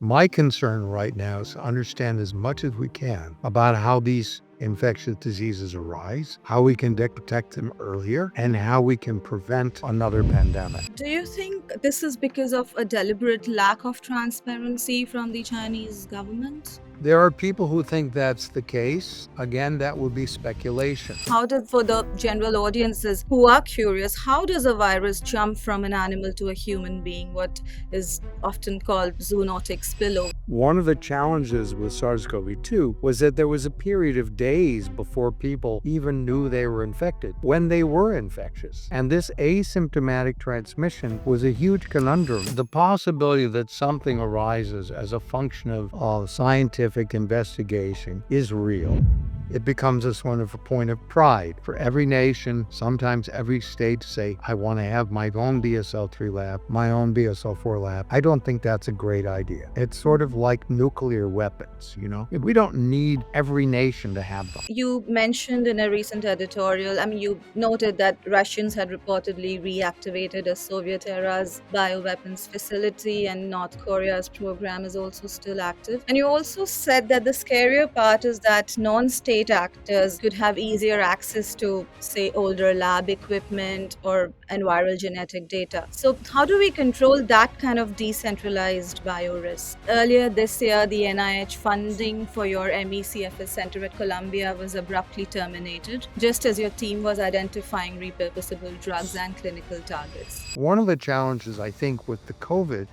My concern right now is to understand as much as we can about how these infectious diseases arise, how we can detect them earlier, and how we can prevent another pandemic. Do you think this is because of a deliberate lack of transparency from the Chinese government? There are people who think that's the case. Again, that would be speculation. How does, for the general audiences who are curious, how does a virus jump from an animal to a human being? What is often called zoonotic spillover. One of the challenges with SARS-CoV-2 was that there was a period of days before people even knew they were infected, when they were infectious. And this asymptomatic transmission was a huge conundrum. The possibility that something arises as a function of scientific investigation is real. It becomes a sort of a point of pride for every nation, sometimes every state, to say, I want to have my own BSL-3 lab, my own BSL-4 lab. I don't think that's a great idea. It's sort of like nuclear weapons, We don't need every nation to have them. You mentioned in a recent editorial, you noted that Russians had reportedly reactivated a Soviet era's bioweapons facility and North Korea's program is also still active. And you also said that the scarier part is that non-state actors could have easier access to, say, older lab equipment or and viral genetic data. So, how do we control that kind of decentralized biorisk? Earlier this year, the NIH funding for your MECFS Center at Columbia was abruptly terminated, just as your team was identifying repurposable drugs and clinical targets. One of the challenges, I think, with the COVID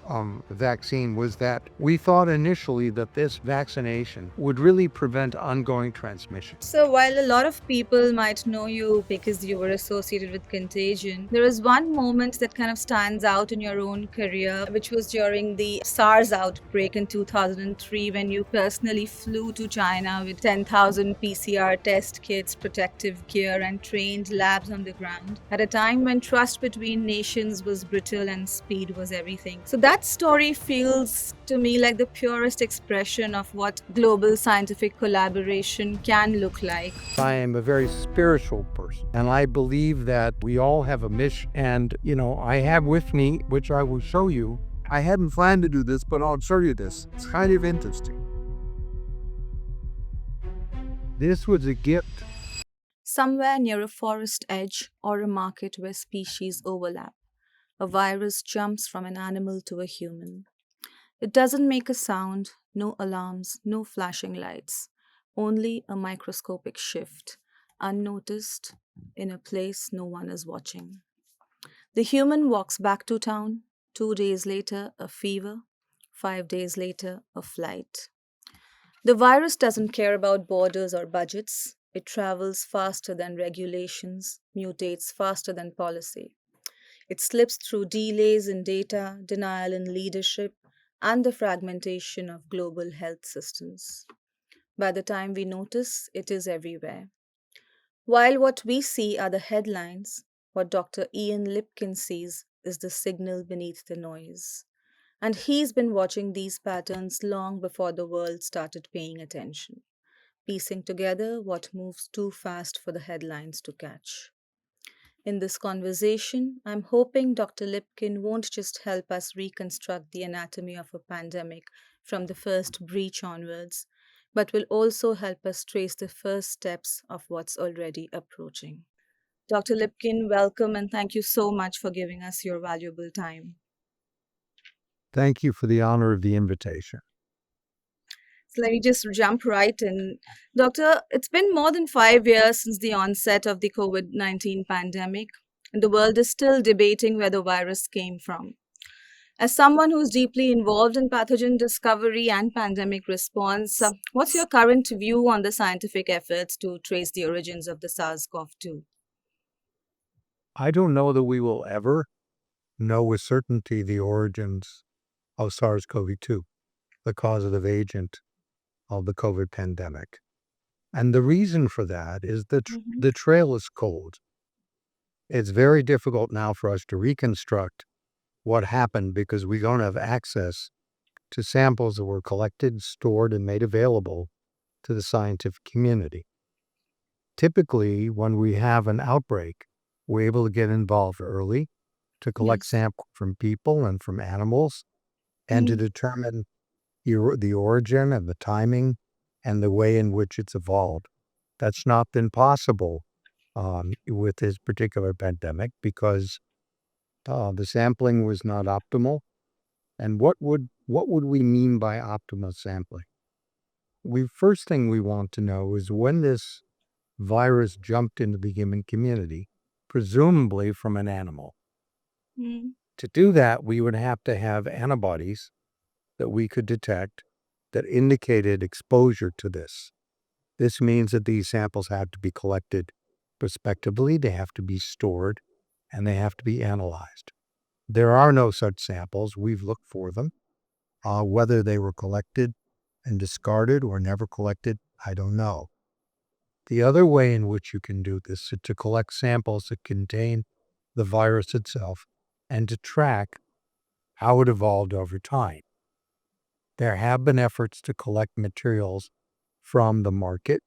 vaccine was that we thought initially that this vaccination would really prevent ongoing transmission. So, while a lot of people might know you because you were associated with Contagion, there is one moment that kind of stands out in your own career, which was during the SARS outbreak in 2003 when you personally flew to China with 10,000 PCR test kits, protective gear, and trained labs on the ground at a time when trust between nations was brittle and speed was everything. So, that story feels to me like the purest expression of what global scientific collaboration can look like. I am a very spiritual person, and I believe that we all have a mission. And, I have with me, which I will show you. I hadn't planned to do this, but I'll show you this. It's kind of interesting. This was a gift. Somewhere near a forest edge or a market where species overlap, a virus jumps from an animal to a human. It doesn't make a sound, no alarms, no flashing lights, only a microscopic shift, unnoticed, in a place no one is watching. The human walks back to town. 2 days later, a fever. 5 days later, a flight. The virus doesn't care about borders or budgets. It travels faster than regulations, mutates faster than policy. It slips through delays in data, denial in leadership, and the fragmentation of global health systems. By the time we notice, it is everywhere. While what we see are the headlines, what Dr. Ian Lipkin sees is the signal beneath the noise. And he's been watching these patterns long before the world started paying attention, piecing together what moves too fast for the headlines to catch. In this conversation, I'm hoping Dr. Lipkin won't just help us reconstruct the anatomy of a pandemic from the first breach onwards, but will also help us trace the first steps of what's already approaching. Dr. Lipkin, welcome and thank you so much for giving us your valuable time. Thank you for the honor of the invitation. So let me just jump right in. Doctor, it's been more than 5 years since the onset of the COVID-19 pandemic, and the world is still debating where the virus came from. As someone who's deeply involved in pathogen discovery and pandemic response, what's your current view on the scientific efforts to trace the origins of the SARS-CoV-2? I don't know that we will ever know with certainty the origins of SARS-CoV-2, the causative agent of the COVID pandemic. And the reason for that is that Mhm. the trail is cold. It's very difficult now for us to reconstruct what happened because we don't have access to samples that were collected, stored, and made available to the scientific community. Typically, when we have an outbreak, we're able to get involved early to collect Yes. samples from people and from animals and to Mm. determine the origin and the timing and the way in which it's evolved. That's not been possible with this particular pandemic because the sampling was not optimal. And what would we mean by optimal sampling? First thing we want to know is when this virus jumped into the human community, presumably from an animal. Mm. To do that, we would have to have antibodies that we could detect that indicated exposure to this. This means that these samples have to be collected prospectively, they have to be stored, and they have to be analyzed. There are no such samples. We've looked for them. Whether they were collected and discarded or never collected, I don't know. The other way in which you can do this is to collect samples that contain the virus itself and to track how it evolved over time. There have been efforts to collect materials from the market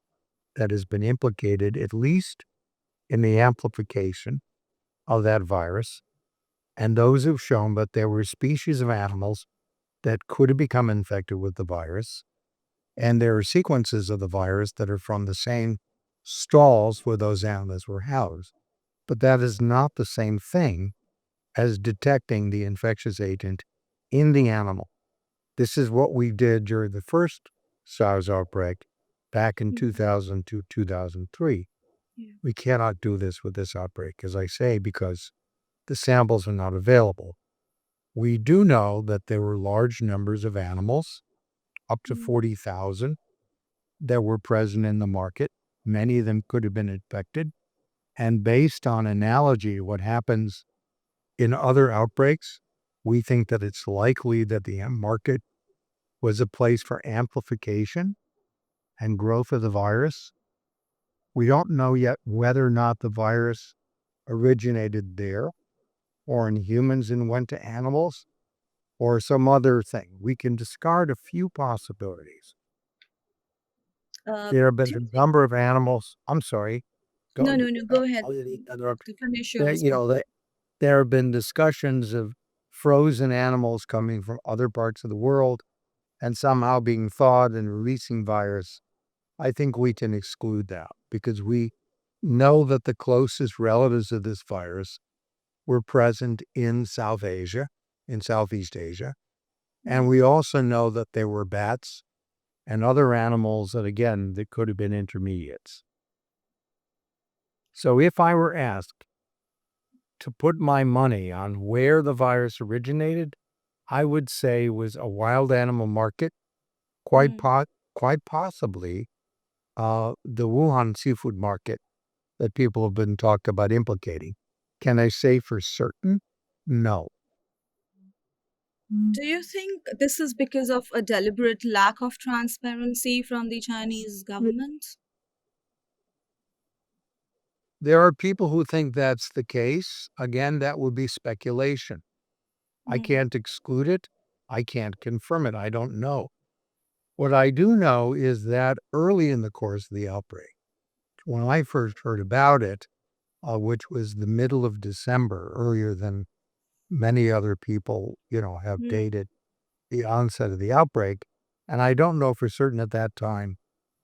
that has been implicated, at least in the amplification of that virus, and those have shown that there were species of animals that could have become infected with the virus, and there are sequences of the virus that are from the same stalls where those animals were housed. But that is not the same thing as detecting the infectious agent in the animal. This is what we did during the first SARS outbreak back in 2002, 2003. Yeah. We cannot do this with this outbreak, as I say, because the samples are not available. We do know that there were large numbers of animals, up to 40,000, that were present in the market. Many of them could have been infected. And based on analogy, what happens in other outbreaks, we think that it's likely that the market was a place for amplification and growth of the virus. We don't know yet whether or not the virus originated there or in humans and went to animals or some other thing. We can discard a few possibilities. There have been Do you a think? number of animals. I'm sorry. No, Go. no, no. Go ahead. I'll interrupt. To finish your There, response. there have been discussions of frozen animals coming from other parts of the world and somehow being thawed and releasing virus. I think we can exclude that because we know that the closest relatives of this virus were present in South Asia, in Southeast Asia. And we also know that there were bats and other animals that, again, that could have been intermediates. So if I were asked to put my money on where the virus originated, I would say was a wild animal market, quite possibly the Wuhan seafood market that people have been talked about implicating. Can I say for certain? No. Do you think this is because of a deliberate lack of transparency from the Chinese government? There are people who think that's the case. Again, that would be speculation. I Mm. can't exclude it. I can't confirm it. I don't know. What I do know is that early in the course of the outbreak, when I first heard about it, which was the middle of December, earlier than many other people, have Mm. dated the onset of the outbreak. And I don't know for certain at that time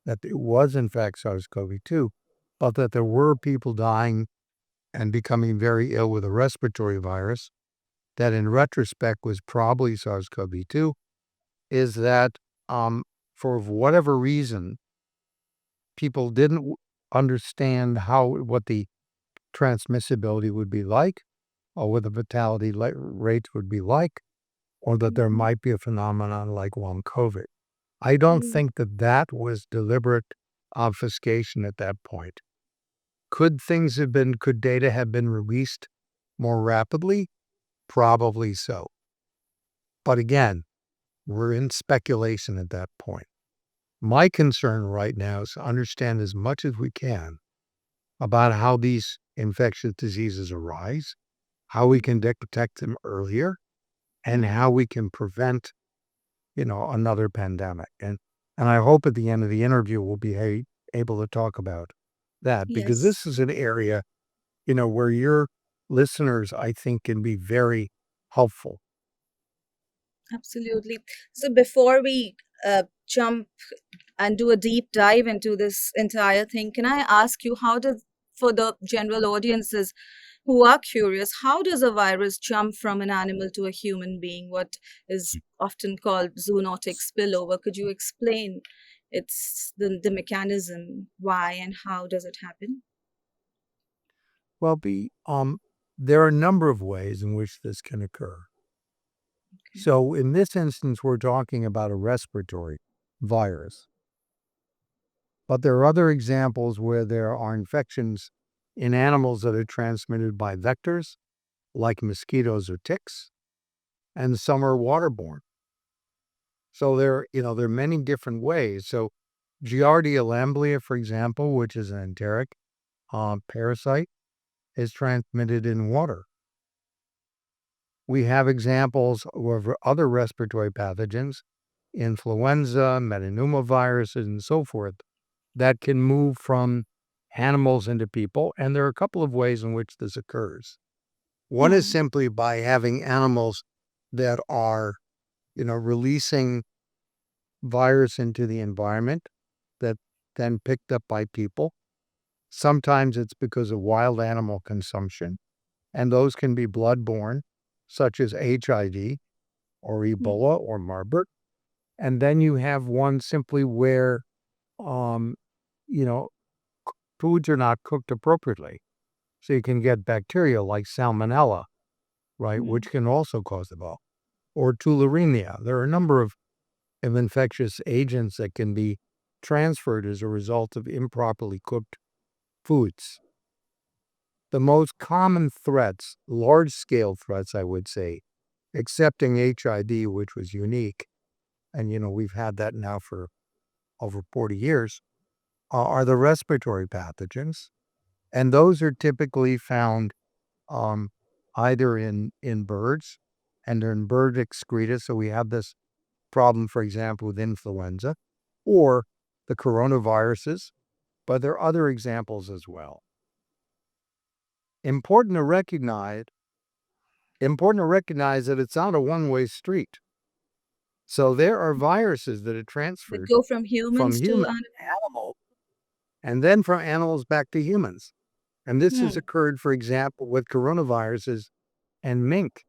that it was in fact SARS-CoV-2, but that there were people dying and becoming very ill with a respiratory virus that in retrospect was probably SARS-CoV-2, is that for whatever reason, people didn't understand what the transmissibility would be like or what the fatality rates would be like, or that there Mhm. might be a phenomenon like long COVID. I don't Mm. think that that was deliberate obfuscation at that point. Could data have been released more rapidly? Probably so. But again, we're in speculation at that point. My concern right now is to understand as much as we can about how these infectious diseases arise, how we can detect them earlier, and Mm. how we can prevent, another pandemic. And I hope at the end of the interview we'll be able to talk about that because Yes. this is an area, where your listeners, I think, can be very helpful. Absolutely. So before we jump and do a deep dive into this entire thing, can I ask you how does, for the general audiences who are curious, how does a virus jump from an animal to a human being? What is often called zoonotic spillover? Could you explain the mechanism, why and how does it happen? Well, there are a number of ways in which this can occur. Okay. So in this instance, we're talking about a respiratory virus, but there are other examples where there are infections in animals that are transmitted by vectors, like mosquitoes or ticks, and some are waterborne. So there are many different ways. So Giardia lamblia, for example, which is an enteric parasite, is transmitted in water. We have examples of other respiratory pathogens, influenza, metapneumoviruses, and so forth, that can move from animals into people. And there are a couple of ways in which this occurs. One is Hmm. simply by having animals that are, releasing virus into the environment that then picked up by people. Sometimes it's because of wild animal consumption, and those can be bloodborne, such as HIV or Hmm. Ebola or Marburg. And then you have one simply where, um, you know, foods are not cooked appropriately. So you can get bacteria like salmonella, right, Hmm. which can also cause Ebola, or tularemia. There are a number of infectious agents that can be transferred as a result of improperly cooked foods. The most common threats, large scale threats, I would say, excepting HIV, which was unique, and we've had that now for over 40 years, are the respiratory pathogens. And those are typically found um, either in birds and they're in bird excreta. So we have this problem, for example, with influenza or the coronaviruses, but there are other examples as well. Important to recognize, important to recognize that it's not a one-way street. So there are viruses that are They transferred go from from humans to human animal and then from animals back to humans. And this has hmm. occurred, for example, with coronaviruses and mink.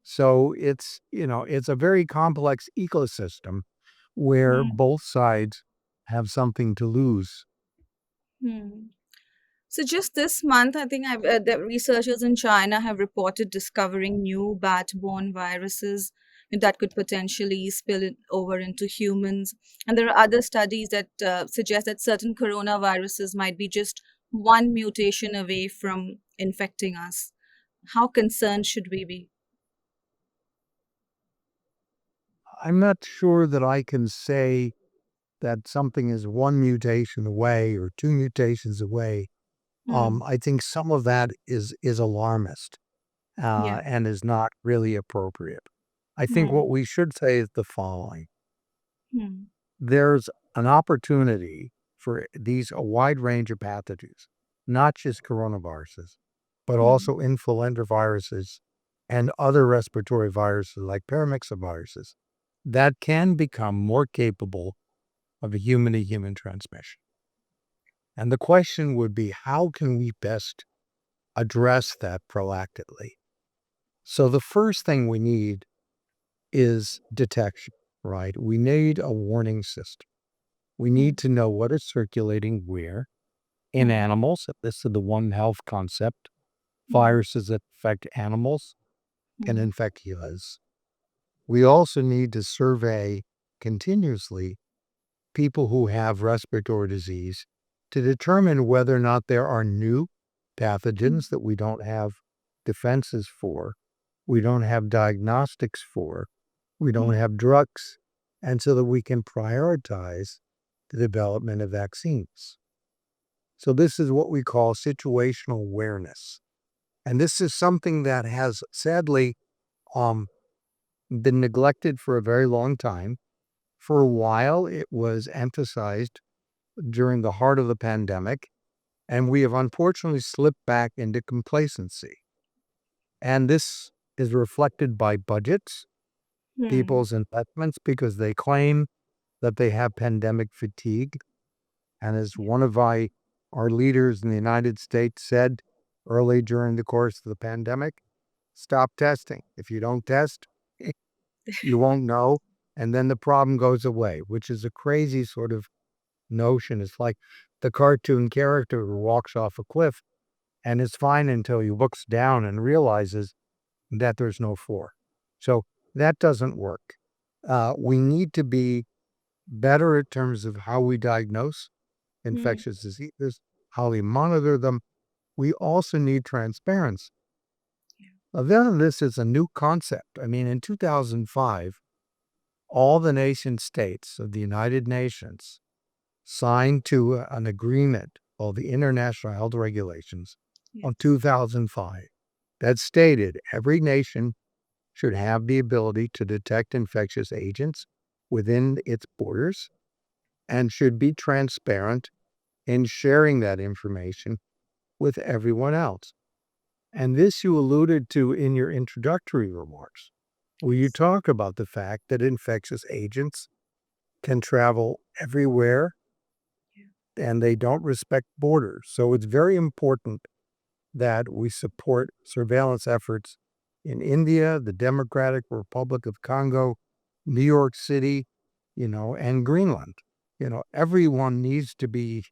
So it's a very complex ecosystem where Hmm. both sides have something to lose. Hmm. So just this month, I think the researchers in China have reported discovering new bat-borne viruses that could potentially over into humans. And there are other studies that suggest that certain coronaviruses might be just one mutation away from infecting us. How concerned should we be? I'm not sure that I can say that something is one mutation away or two mutations away. Hmm. I think some of that is alarmist Yeah. and is not really appropriate. I think Hmm. what we should say is the following: Hmm. there's an opportunity for these a wide range of pathogens, not just coronaviruses, but Hmm. also influenza viruses and other respiratory viruses like paramyxoviruses that can become more capable of a human to human transmission. And the question would be, how can we best address that proactively? So the first thing we need is detection, right? We need a warning system. We Hmm. need to know what is circulating where in Hmm. animals. This is the One Health concept. Hmm. Viruses that affect animals can Hmm. infect humans. We also need to survey continuously people who have respiratory disease to determine whether or not there are new Hmm. pathogens that we don't have defenses for, we don't have diagnostics for, we don't Hmm. have drugs, and so that we can prioritize the development of vaccines. So, this is what we call situational awareness. And this is something that has sadly um, been neglected for a very long time. For a while, it was emphasized during the heart of the pandemic, and we have unfortunately slipped back into complacency. And this is reflected by budgets, Hmm. people's investments because they claim that they have pandemic fatigue. And as one of our leaders in the United States said early during the course of the pandemic, stop testing. If you don't test, you won't know. And then the problem goes away, which is a crazy sort of notion. It's like the cartoon character who walks off a cliff and is fine until he looks down and realizes that there's no floor. So that doesn't work. We need to be better in terms of how we diagnose Hmm. infectious diseases, how we monitor them. We also need transparency. Now, then this is a new concept. I mean, in 2005, all the nation states of the United Nations signed to an agreement called the International Health Regulations of Yes. 2005 that stated every nation should have the ability to detect infectious agents within its borders and should be transparent in sharing that information with everyone else. And this you alluded to in your introductory remarks, where you Yes. talk about the fact that infectious agents can travel everywhere Yeah. and they don't respect borders. So it's very important that we support surveillance efforts in India, the Democratic Republic of Congo, New York City, and Greenland. Everyone needs to be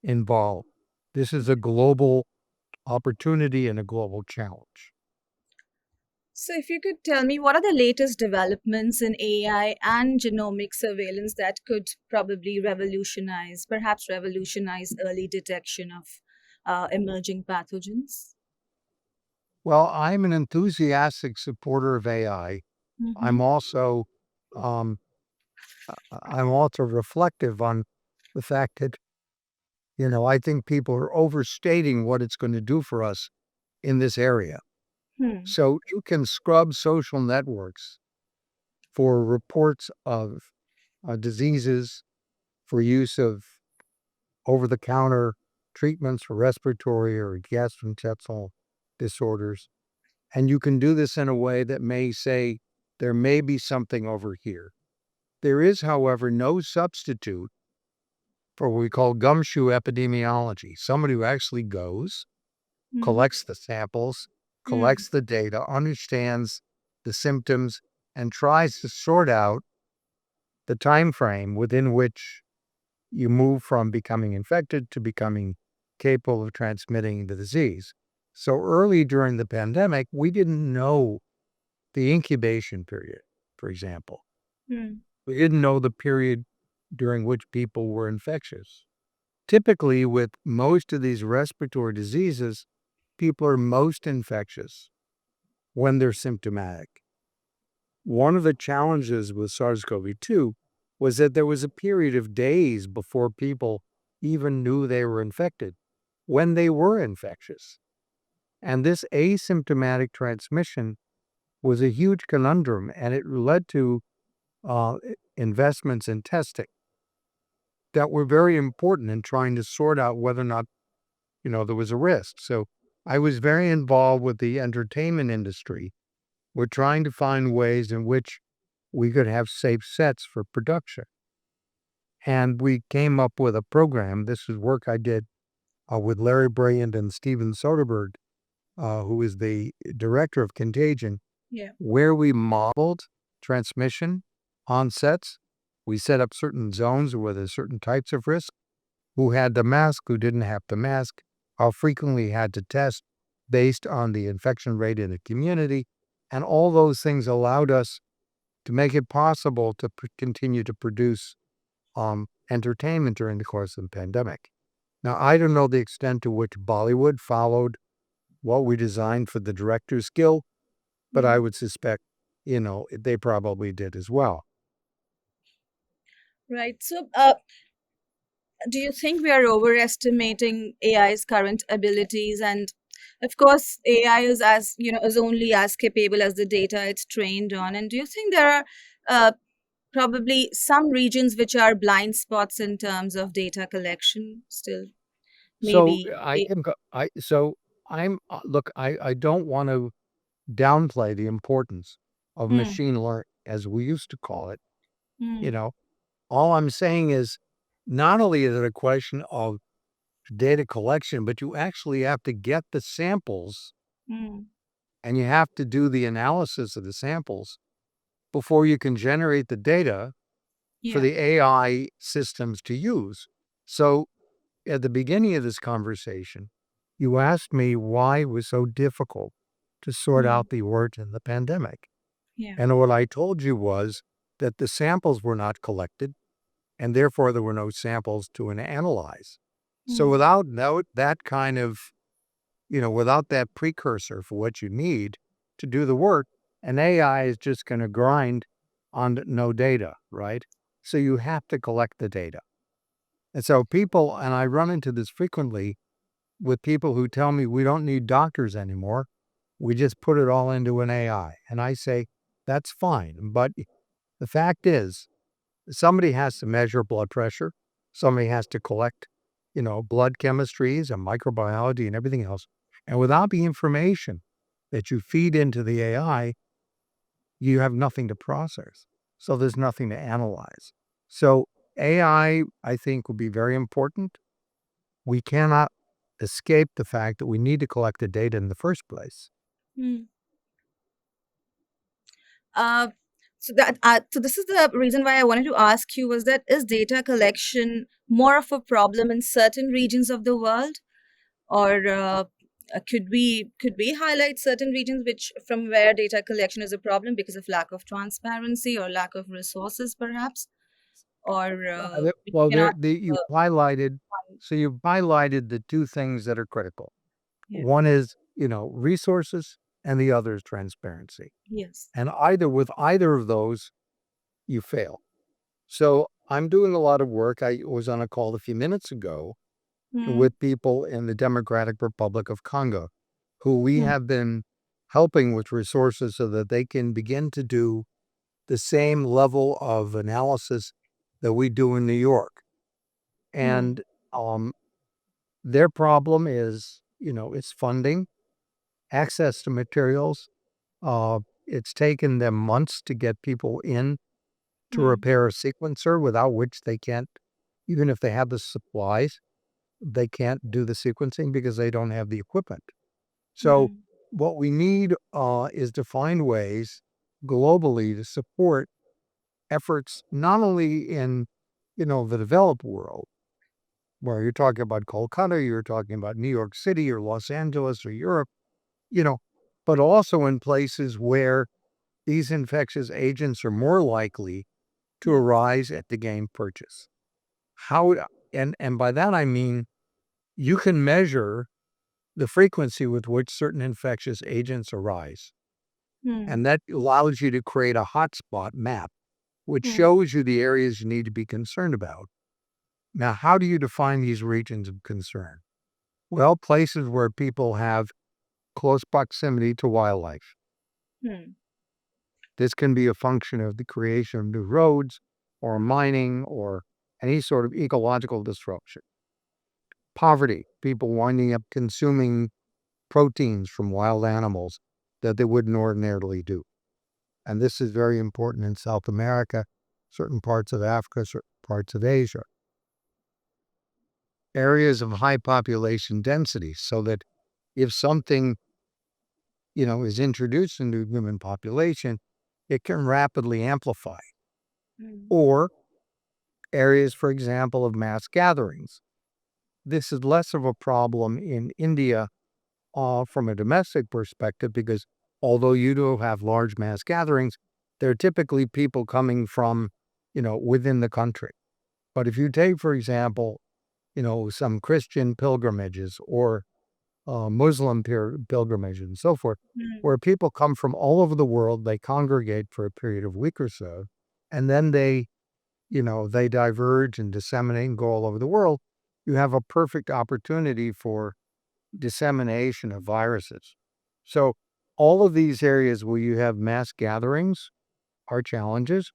involved. This is a global opportunity and a global challenge. So, if you could tell me what are the latest developments in AI and genomic surveillance that could probably perhaps revolutionize early detection of emerging pathogens? Well, I'm an enthusiastic supporter of AI. Mm-hmm. I'm also um, I'm also reflective on the fact that I think people are overstating what it's going to do for us in this area. Hmm. So you can scrub social networks for reports of diseases, for use of over-the-counter treatments for respiratory or gastrointestinal disorders. And you can do this in a way that may say there may be something over here. There is, however, no substitute for what we call gumshoe epidemiology, somebody who actually goes, Hmm. collects the samples, Hmm. collects the data, understands the symptoms, and tries to sort out the time frame within which you move from becoming infected to becoming capable of transmitting the disease. So early during the pandemic, we didn't know the incubation period, for example. Hmm. We didn't know the period during which people were infectious. Typically, with most of these respiratory diseases, people are most infectious when they're symptomatic. One of the challenges with SARS-CoV-2 was that there was a period of days before people even knew they were infected when they were infectious. And this asymptomatic transmission was a huge conundrum, and it led to investments in testing that were very important in trying to sort out whether or not, there was a risk. So I was very involved with the entertainment industry. We're trying to find ways in which we could have safe sets for production. And we came up with a program. This is work I did with Larry Bryant and Steven Soderbergh, who is the director of Contagion, Yeah. where we modeled transmission on sets. We set up certain zones where there's certain types of risk, who had the mask, who didn't have the mask, how frequently you had to test based on the infection rate in the community. And all those things allowed us to make it possible to continue to produce entertainment during the course of the pandemic. Now, I don't know the extent to which Bollywood followed what we designed for the Director's Guild, but I Hmm. would suspect, they probably did as well. Right. So, do you think we are overestimating AI's current abilities? And of course, AI is only as capable as the data it's trained on. And do you think there are uh, probably some regions which are blind spots in terms of data collection still? So Maybe. I can go, so look, I don't want to downplay the importance of Hmm. machine learning. as we used to call it. You Mm, know, all I'm saying is not only is it a question of data collection, but you actually have to get the samples mm, and you have to do the analysis of the samples before you can generate the data for yeah. the AI systems to use. So at the beginning of this conversation, you asked me why it was so difficult to sort Mm, out the origin of the pandemic. yeah. And what I told you was that the samples were not collected, and therefore there were no samples to analyze. So Mm, without that kind of, without that precursor for what you need to do the work, an AI is just going to grind on no data, right? So you have to collect the data. And so people, and I run into this frequently with people who tell me we don't need doctors anymore. We just put it all into an AI. And I say, that's fine. But the fact is, somebody has to measure blood pressure. Somebody has to collect, blood chemistries and microbiology and everything else. And without the information that you feed into the AI, you have nothing to process. So there's nothing to analyze. So I think, will be very important. We cannot escape the fact that we need to collect the data in the first place. mm. Uh, so this is the reason why I wanted to ask you was that is data collection more of a problem in certain regions of the world, or could we highlight certain regions which from where data collection is a problem because of lack of transparency or lack of resources, perhaps, or which Well, cannot. you've Uh, highlighted, find- so you've highlighted the two things that are critical. yeah. One is, resources, and the other is transparency. Yes. And with either of those, you fail. So I'm doing a lot of work. I was on a call a few minutes ago Hmm. with people in the Democratic Republic of Congo, who we Hmm. have been helping with resources so that they can begin to do the same level of analysis that we do in New York. Hmm. And um, their problem is, it's funding, access to materials. It's taken them months to get people in to Hmm. repair a sequencer, without which they can't, even if they have the supplies, they can't do the sequencing because they don't have the equipment. So Hmm. what we need is to find ways globally to support efforts not only in, the developed world, where you're talking about Kolkata, you're talking about New York City or Los Angeles or Europe, you know, but also in places where these infectious agents are more likely to Yes. arise at the game purchase. How and by that I mean you can measure the frequency with which certain infectious agents arise. Hmm. And that allows you to create a hotspot map, which Hmm. shows you the areas you need to be concerned about. Now, how do you define these regions of concern? Well, places where people have close proximity to wildlife. Hmm. This can be a function of the creation of new roads or mining or any sort of ecological disruption. Poverty, people winding up consuming proteins from wild animals that they wouldn't ordinarily do. And this is very important in South America, certain parts of Africa, certain parts of Asia. Areas of high population density, so that if something, is introduced into the human population, it can rapidly amplify. Hmm. Or areas, for example, of mass gatherings. This is less of a problem in India from a domestic perspective because although you do have large mass gatherings, they're typically people coming from, within the country. But if you take, for example, some Christian pilgrimages or Muslim pilgrimages and so forth, Hmm. where people come from all over the world, they congregate for a period of a week or so, and then they diverge and disseminate and go all over the world. You have a perfect opportunity for dissemination of viruses. So all of these areas where you have mass gatherings are challenges.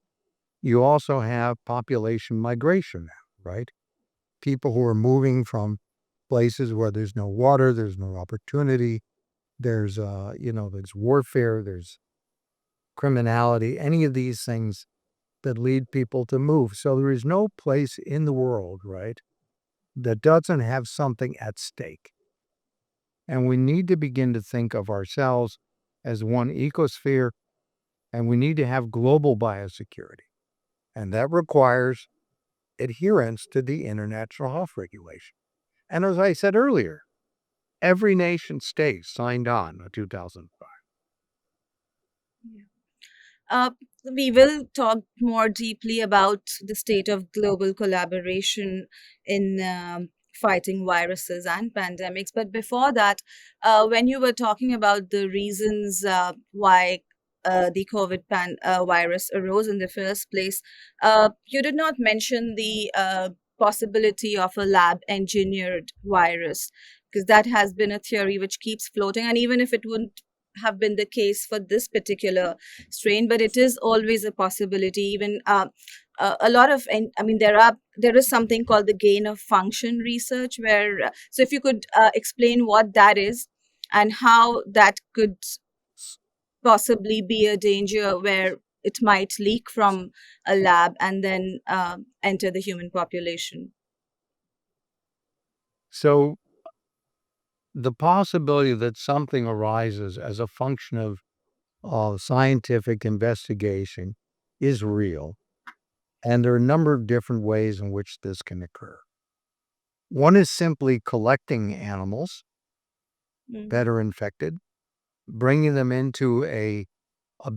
You also have population migration now, right? People who are moving from places where there's no water, there's no opportunity, there's warfare, there's criminality, any of these things that lead people to move. So there is no place in the world, right, that doesn't have something at stake. And we need to begin to think of ourselves as one ecosphere, and we need to have global biosecurity. And that requires adherence to the international health regulation. And as I said earlier, every nation state signed on in 2005. Uh, we will talk more deeply about the state of global collaboration in fighting viruses and pandemics. But before that, when you were talking about the reasons why the virus arose in the first place, you did not mention the possibility of a lab engineered virus, because that has been a theory which keeps floating. And even if it wouldn't have been the case for this particular strain, but it is always a possibility. Even a lot of, and I mean, there is something called the gain of function research, where so if you could explain what that is and how that could possibly be a danger where it might leak from a lab and then enter the human population. So the possibility that something arises as a function of scientific investigation is real. And there are a number of different ways in which this can occur. One is simply collecting animals that Mm, are infected, bringing them into a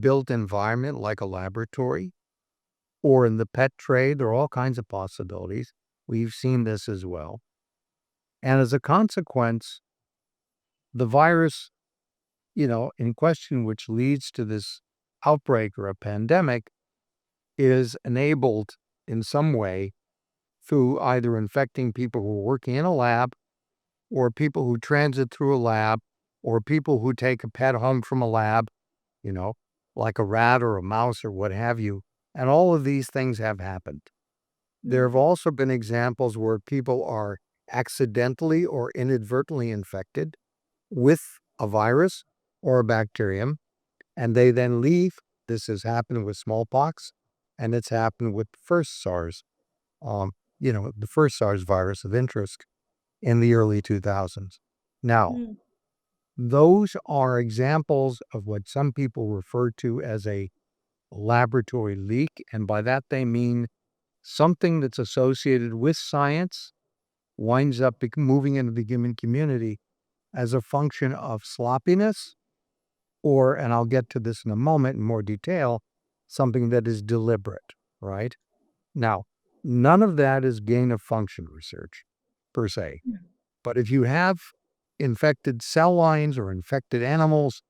built environment like a laboratory or in the pet trade. There are all kinds of possibilities. We've seen this as well. And as a consequence, the virus, in question, which leads to this outbreak or a pandemic, is enabled in some way through either infecting people who are working in a lab or people who transit through a lab or people who take a pet home from a lab, you know, like a rat or a mouse or what have you. And all of these things have happened. There have mm, also been examples where people are accidentally or inadvertently infected with a virus or a bacterium, and they then leave. This has happened with smallpox, and it's happened with the first SARS, the first SARS virus of interest in the early 2000s. Now, mm, those are examples of what some people refer to as a laboratory leak, and by that they mean something that's associated with science winds up moving into the human community as a function of sloppiness, or, and I'll get to this in a moment in more detail, something that is deliberate, right? Now, none of that is gain of function research per se. mm, But if you have infected cell lines or infected animals,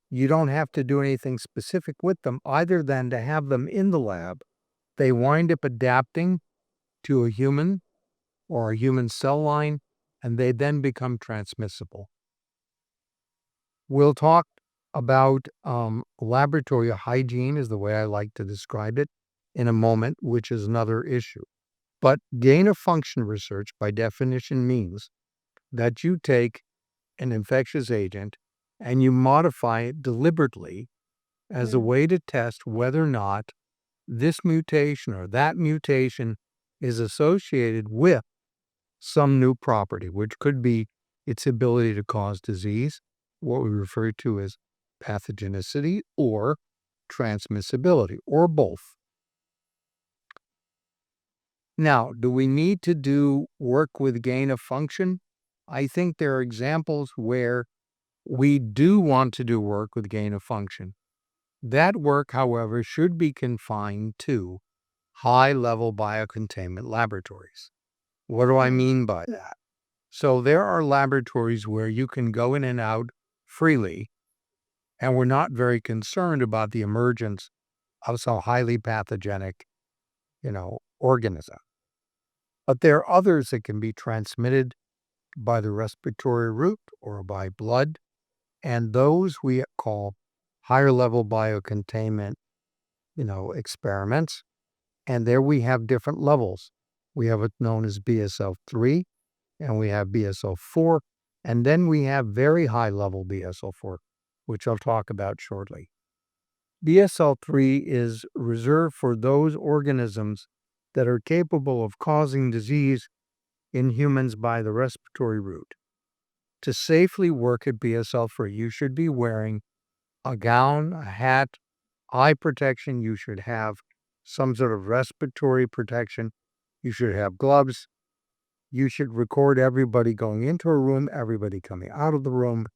you don't have to do anything specific with them other than to have them in the lab. They wind up adapting to a human or a human cell line, and they then become transmissible. We'll talk about laboratory hygiene, is the way I like to describe it, in a moment, which is another issue. But gain of function research, by definition, means that you take an infectious agent and you modify it deliberately as a mm, way to test whether or not this mutation or that mutation is associated with some new property, which could be its ability to cause disease, what we refer to as pathogenicity, or transmissibility, or both. Now, do we need to do work with gain of function? I think there are examples where we do want to do work with gain of function. That work, however, should be confined to high-level biocontainment laboratories. What do I mm, mean by that? So there are laboratories where you can go in and out freely, and we're not very concerned about the emergence of some highly pathogenic, organism. But there are others that can be transmitted by the respiratory route or by blood, and those we call higher level biocontainment, experiments. And there we have different levels. We have what's known as BSL-3, and we have BSL-4, and then we have very high level BSL-4, which I'll talk about shortly. BSL-3 is reserved for those organisms that are capable of causing disease in humans by the respiratory route. To safely work at BSL-3, you should be wearing a gown, a hat, eye protection. You should have some sort of respiratory protection. You should have gloves. You should record everybody going into a room, everybody coming out of the room.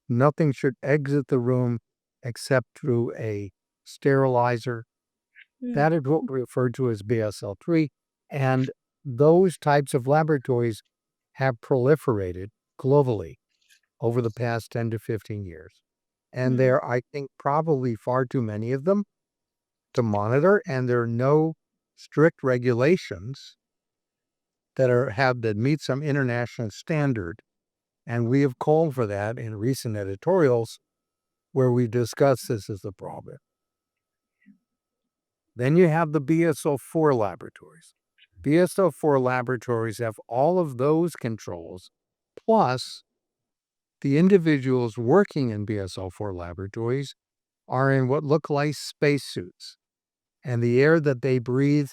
Nothing should exit the room except through a sterilizer. Mm. That is what we refer to as BSL-3. And those types of laboratories have proliferated globally over the past 10 to 15 years. And Mm. there, I think, probably far too many of them to monitor, and there are no strict regulations that meet some international standard. And we have called for that in recent editorials where we discuss this as a problem. Then you have the BSL-4 laboratories. BSL-4 laboratories have all of those controls, plus the individuals working in BSL-4 laboratories are in what look like spacesuits, and the air that they breathe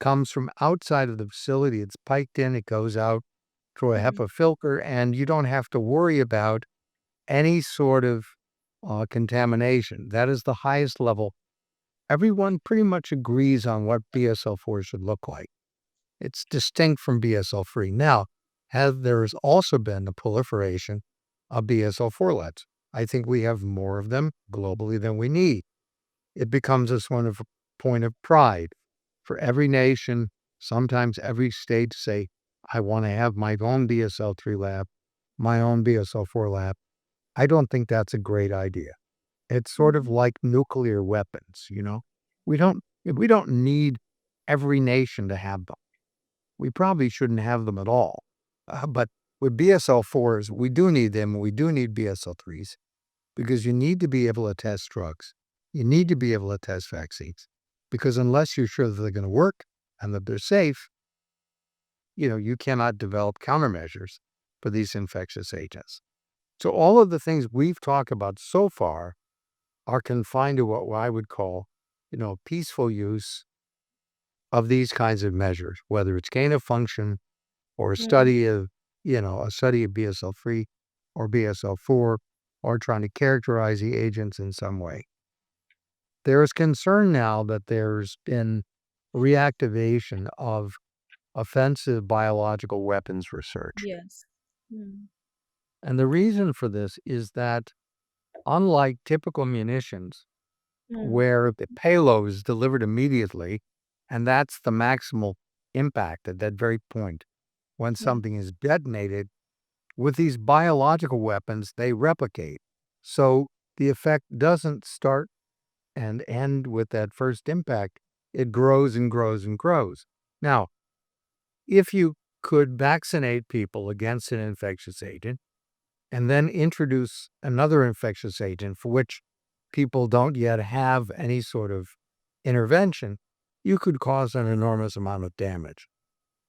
comes from outside of the facility. It's piped in, it goes out through a Mm. HEPA filter, and you don't have to worry about any sort of contamination. That is the highest level. Everyone pretty much agrees on what BSL-4 should look like. It's distinct from BSL-3. Now, there has also been a proliferation of BSL-4 labs. I think we have more of them globally than we need. It becomes a sort of point of pride for every nation, sometimes every state, to say, I want to have my own BSL-3 lab, my own BSL-4 lab. I don't think that's a great idea. It's sort of Mm. like nuclear weapons, you know? We don't need every nation to have them. We probably shouldn't have them at all. But with BSL-4s, we do need them. We do need BSL-3s because you need to be able to test drugs. You need to be able to test vaccines because unless you're sure that they're going to work and that they're safe, you cannot develop countermeasures for these infectious agents. So all of the things we've talked about so far are confined to what I would call, peaceful use of these kinds of measures, whether it's gain of function or Mm. a study of BSL-3 or BSL-4, or trying to characterize the agents in some way. There is concern now that there's been reactivation of offensive biological weapons research. Yes. Mm. And the reason for this is that unlike typical munitions, Mm. where the payload is delivered immediately, and that's the maximal impact at that very point when Yeah. something is detonated, with these biological weapons, they replicate. So the effect doesn't start and end with that first impact. It grows and grows and grows. Now, if you could vaccinate people against an infectious agent and then introduce another infectious agent for which people don't yet have any sort of intervention, you could cause an enormous amount of damage.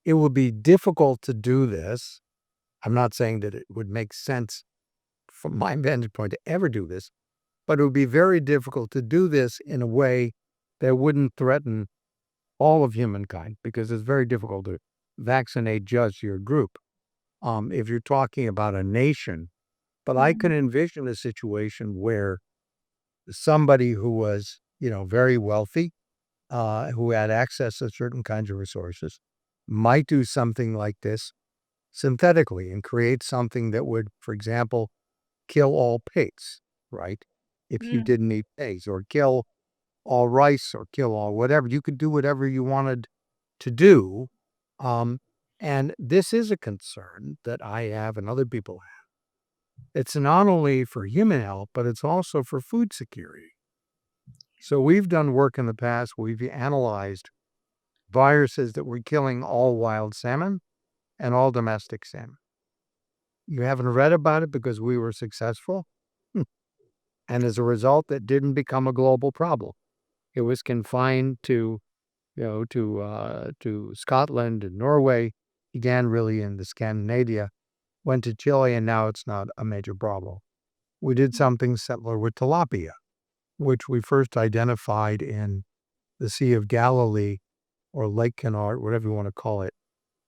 It would be difficult to do this. I'm not saying that it would make sense from my vantage point to ever do this, but it would be very difficult to do this in a way that wouldn't threaten all of humankind because it's very difficult to vaccinate just your group. If you're talking about a nation, but I could Mm. envision a situation where somebody who was, very wealthy, who had access to certain kinds of resources, might do something like this synthetically and create something that would, for example, kill all pigs, right? If you Mm. didn't eat pigs, or kill all rice, or kill all whatever. You could do whatever you wanted to do. Um, and this is a concern that I have and other people have. It's not only for human health, but it's also for food security. So we've done work in the past. We've analyzed viruses that were killing all wild salmon and all domestic salmon. You haven't read about it because we were successful. And as a result, it didn't become a global problem. It was confined to Scotland and Norway, began really in the Scandinavia, went to Chile, and now it's not a major problem. We did something similar with tilapia. which we first identified in the Sea of Galilee or Lake Canard, whatever you want to call it,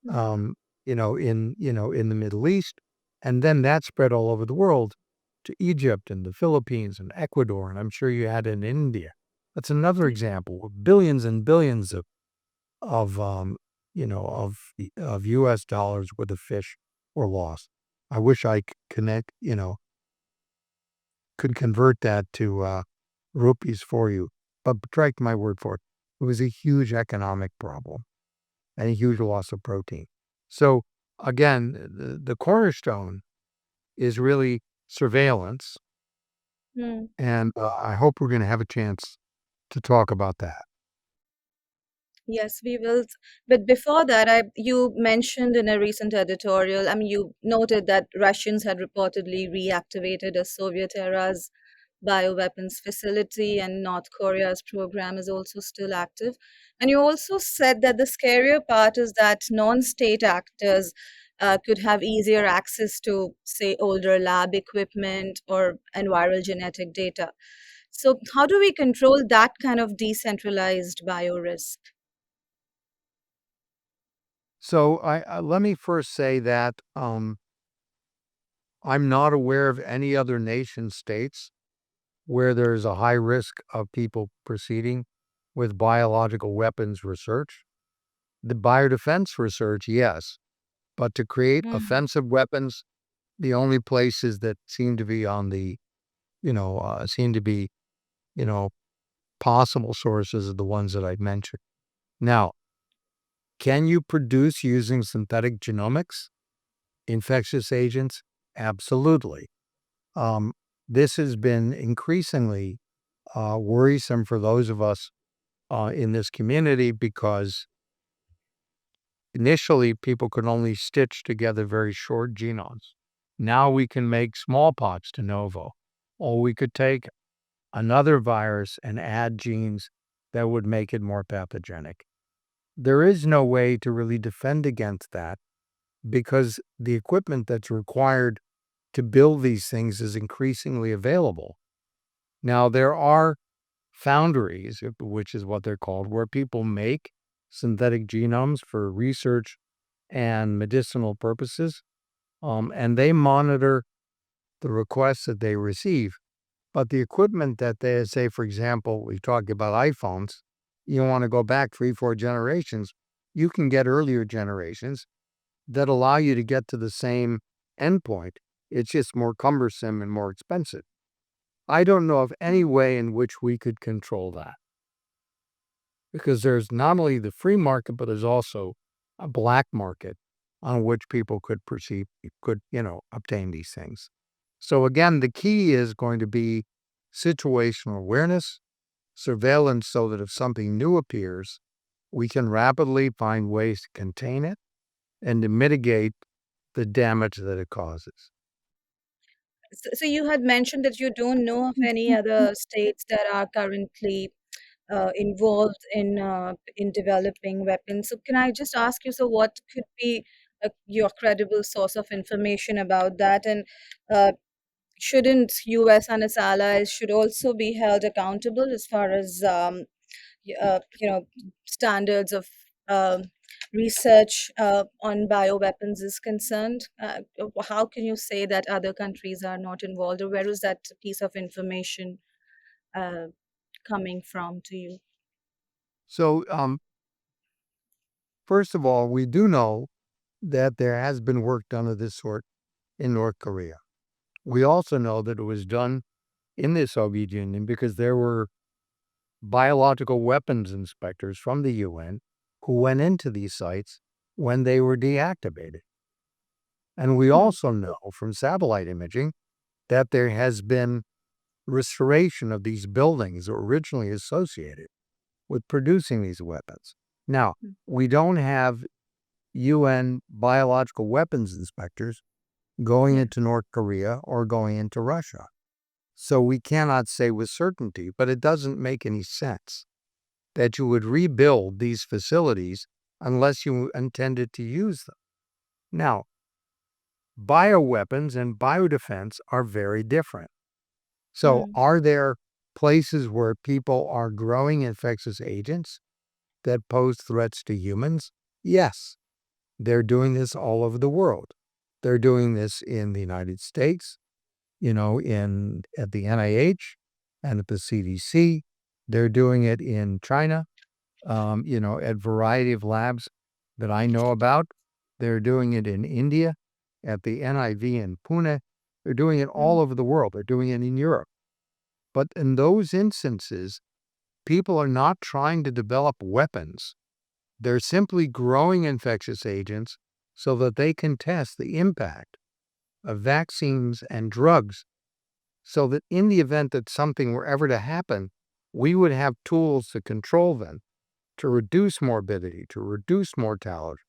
um, in the Middle East, and then that spread all over the world to Egypt and the Philippines and Ecuador, and I'm sure you had it in India. That's another example of billions and billions of U.S. dollars worth of fish were lost. I wish I could convert that to rupees for you, but take my word for it. It was a huge economic problem and a huge loss of protein. So again, the cornerstone is really surveillance, Hmm. and I hope we're going to have a chance to talk about that. Yes, we will. But before that, you mentioned in a recent editorial, I mean, you noted that Russians had reportedly reactivated a Soviet era's bioweapons facility, and North Korea's program is also still active. And you also said that the scarier part is that non-state actors could have easier access to, say, older lab equipment or and viral genetic data. So, how do we control that kind of decentralized biorisk? So let me first say that I'm not aware of any other nation states where there's a high risk of people proceeding with biological weapons research. The biodefense research, yes, but to create offensive weapons, the only places that seem to be seem to be, you know, possible sources are the ones that I mentioned. Now, can you produce using synthetic genomics, infectious agents? Absolutely. Um, this has been increasingly worrisome for those of us in this community because initially people could only stitch together very short genomes. Now we can make smallpox de novo, or we could take another virus and add genes that would make it more pathogenic. There is no way to really defend against that because the equipment that's required to build these things is increasingly available. Now, there are foundries, which is what they're called, where people make synthetic genomes for research and medicinal purposes, and they monitor the requests that they receive. But the equipment that they say, for example, we talk about iPhones, you want to go back 3, 4 generations, you can get earlier generations that allow you to get to the same endpoint. It's just more cumbersome and more expensive. I don't know of any way in which we could control that because there's not only the free market, but there's also a black market on which people could obtain these things. So again, the key is going to be situational awareness, surveillance so that if something new appears, we can rapidly find ways to contain it and to mitigate the damage that it causes. So you had mentioned that you don't know of any other states that are currently involved in developing weapons. So can I just ask you, so what could be your credible source of information about that? And uh, shouldn't U.S. and its allies should also be held accountable as far as standards of um research on bioweapons is concerned? How can you say that other countries are not involved, or where is that piece of information uh, coming from to you? So, first of all, we do know that there has been work done of this sort in North Korea. We also know that it was done in the Soviet Union because there were biological weapons inspectors from the UN who went into these sites when they were deactivated. And we Hmm. also know from satellite imaging that there has been restoration of these buildings that were originally associated with producing these weapons. Now, we don't have UN biological weapons inspectors going Yeah. into North Korea or going into Russia. So we cannot say with certainty, but it doesn't make any sense that you would rebuild these facilities unless you intended to use them. Now, bioweapons and biodefense are very different. So, Hmm. are there places where people are growing infectious agents that pose threats to humans? Yes, they're doing this all over the world. They're doing this in the United States, at the NIH and at the CDC. They're doing it in China, at a variety of labs that I know about. They're doing it in India at the NIV in Pune. They're doing it all over the world. They're doing it in Europe. But in those instances, people are not trying to develop weapons. They're simply growing infectious agents so that they can test the impact of vaccines and drugs, so that in the event that something were ever to happen, we would have tools to control them, to reduce morbidity, to reduce mortality,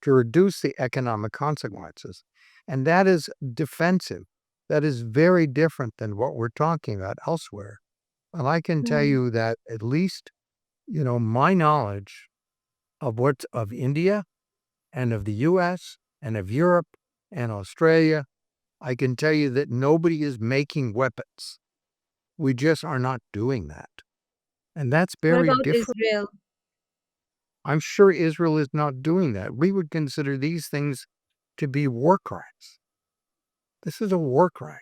to reduce the economic consequences. And that is defensive. That is very different than what we're talking about elsewhere. And I can tell Hmm. you that at least, my knowledge of India and of the US and of Europe and Australia, I can tell you that nobody is making weapons. We just are not doing that. And that's What very about different. Israel? I'm sure Israel is not doing that. We would consider these things to be war crimes. This is a war crime.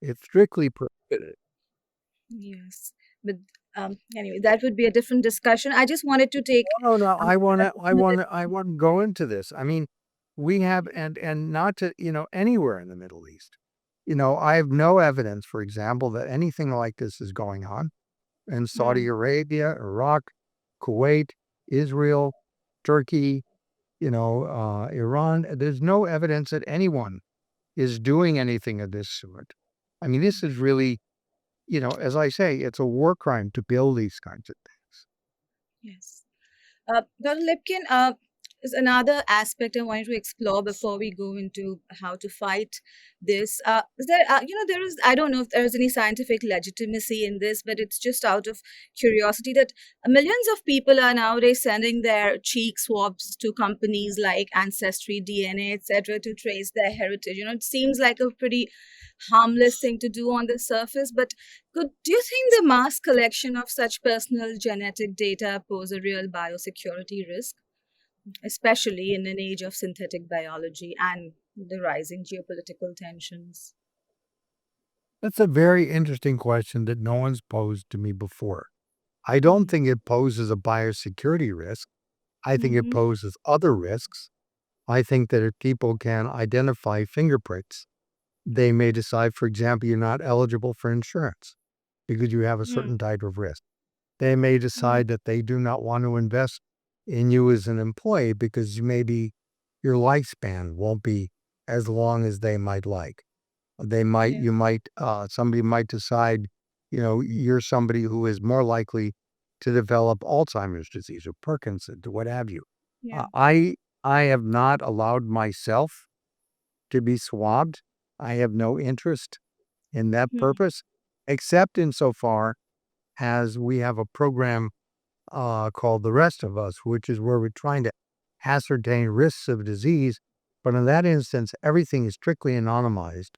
It's strictly prohibited. Yes, but anyway, that would be a different discussion. I just wanted to take. No, no, Um, I want to go into this. I mean, we have, and not to, anywhere in the Middle East. I have no evidence, for example, that anything like this is going on in Saudi hmm, Arabia, Iraq, Kuwait, Israel, Turkey, Iran. There's no evidence that anyone is doing anything of this sort. I mean, this is really, as I say, it's a war crime to build these kinds of things. yes. Dr. Lipkin, is another aspect I wanted to explore before we go into how to fight this. Is there, there is, I don't know if there is any scientific legitimacy in this, but it's just out of curiosity that millions of people are nowadays sending their cheek swabs to companies like Ancestry, DNA, etc., to trace their heritage. It seems like a pretty harmless thing to do on the surface, but do you think the mass collection of such personal genetic data pose a real biosecurity risk, especially in an age of synthetic biology and the rising geopolitical tensions? That's a very interesting question that no one's posed to me before. I don't think it poses a biosecurity risk. I think it Mm-hmm. poses other risks. I think that if people can identify fingerprints, they may decide, for example, you're not eligible for insurance because you have a certain type of risk. They may decide that they do not want to invest in you as an employee because maybe your lifespan won't be as long as they might like. Yeah, Somebody might decide, you're somebody who is more likely to develop Alzheimer's disease or Parkinson's or what have you. yeah. Uh, I, I have not allowed myself to be swabbed. I have no interest in that Hmm. purpose, except insofar as we have a program called The Rest of Us, which is where we're trying to ascertain risks of disease. But in that instance, everything is strictly anonymized,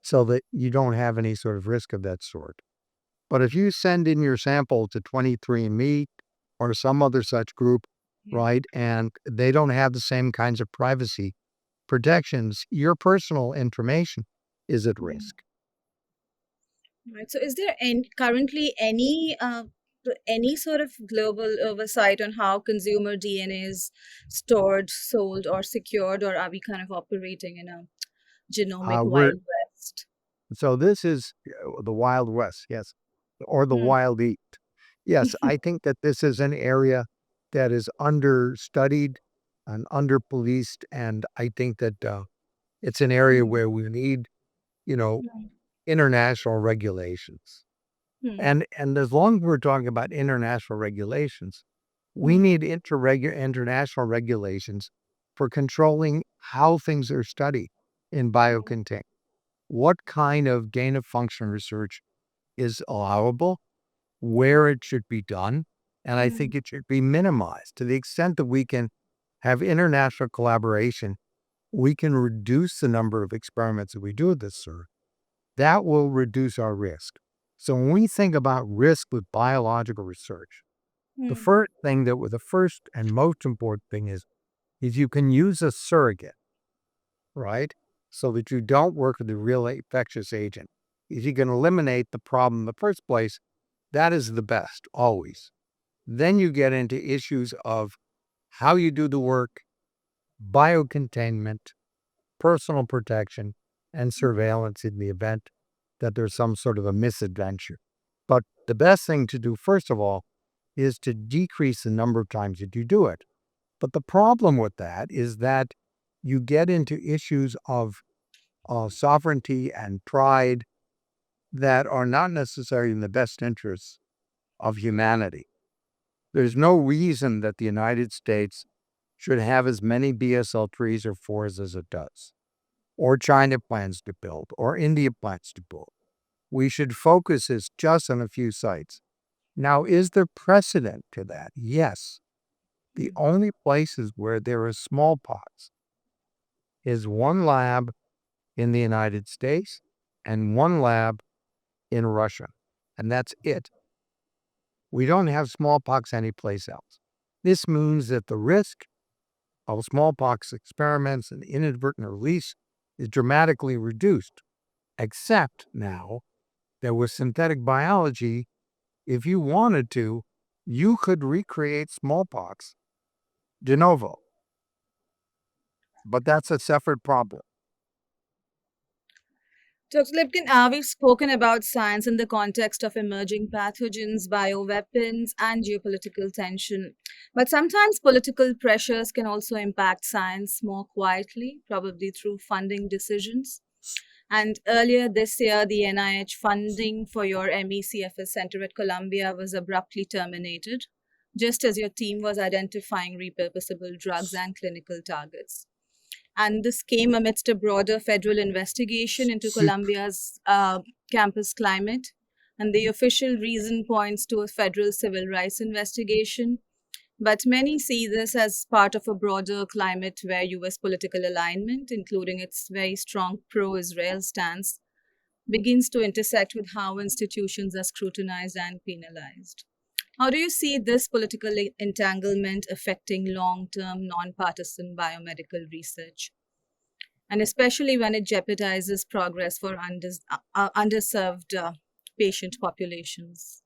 so that you don't have any sort of risk of that sort. But if you send in your sample to 23andMe or some other such group, Yeah. right, and they don't have the same kinds of privacy protections, your personal information is at Yeah. risk. Right. So, is there currently any sort of global oversight on how consumer DNA is stored, sold, or secured, or are we kind of operating in a genomic We're wild west? So this is the Wild West, yes, or the Hmm. Wild East. Yes, I think that this is an area that is understudied and underpoliced, and I think that it's an area Hmm. where we need, you know, Hmm. international regulations. Hmm. And as long as we're talking about international regulations, we Hmm. need international regulations for controlling how things are studied in biocontain. What kind of gain of function research is allowable, where it should be done, and I Hmm. think it should be minimized. To the extent that we can have international collaboration, we can reduce the number of experiments that we do with this sort. That will reduce our risk. So when we think about risk with biological research, the Hmm. first and most important thing is you can use a surrogate, right? So that you don't work with the real infectious agent. If you can eliminate the problem in the first place, that is the best, always. Then you get into issues of how you do the work, biocontainment, personal protection, and surveillance in the event that there's some sort of a misadventure. But the best thing to do, first of all, is to decrease the number of times that you do it. But the problem with that is that you get into issues of sovereignty and pride that are not necessarily in the best interests of humanity. There's no reason that the United States should have as many BSL-3s or 4s as it does, or China plans to build, or India plans to build. We should focus this just on a few sites. Now, is there precedent to that? Yes. The only places where there is smallpox is one lab in the United States and one lab in Russia, and that's it. We don't have smallpox anyplace else. This means that the risk of smallpox experiments and inadvertent release is dramatically reduced, except now that with synthetic biology, if you wanted to, you could recreate smallpox de novo. But that's a separate problem. Dr. Lipkin, we've spoken about science in the context of emerging pathogens, bioweapons, and geopolitical tension. But sometimes political pressures can also impact science more quietly, probably through funding decisions. And earlier this year, the NIH funding for your MECFS Center at Columbia was abruptly terminated, just as your team was identifying repurposable drugs and clinical targets. And this came amidst a broader federal investigation into Columbia's campus climate. And the official reason points to a federal civil rights investigation. But many see this as part of a broader climate where US political alignment, including its very strong pro Israel stance, begins to intersect with how institutions are scrutinized and penalized. How do you see this political entanglement affecting long term, nonpartisan biomedical research? And especially when it jeopardizes progress for underserved patient populations.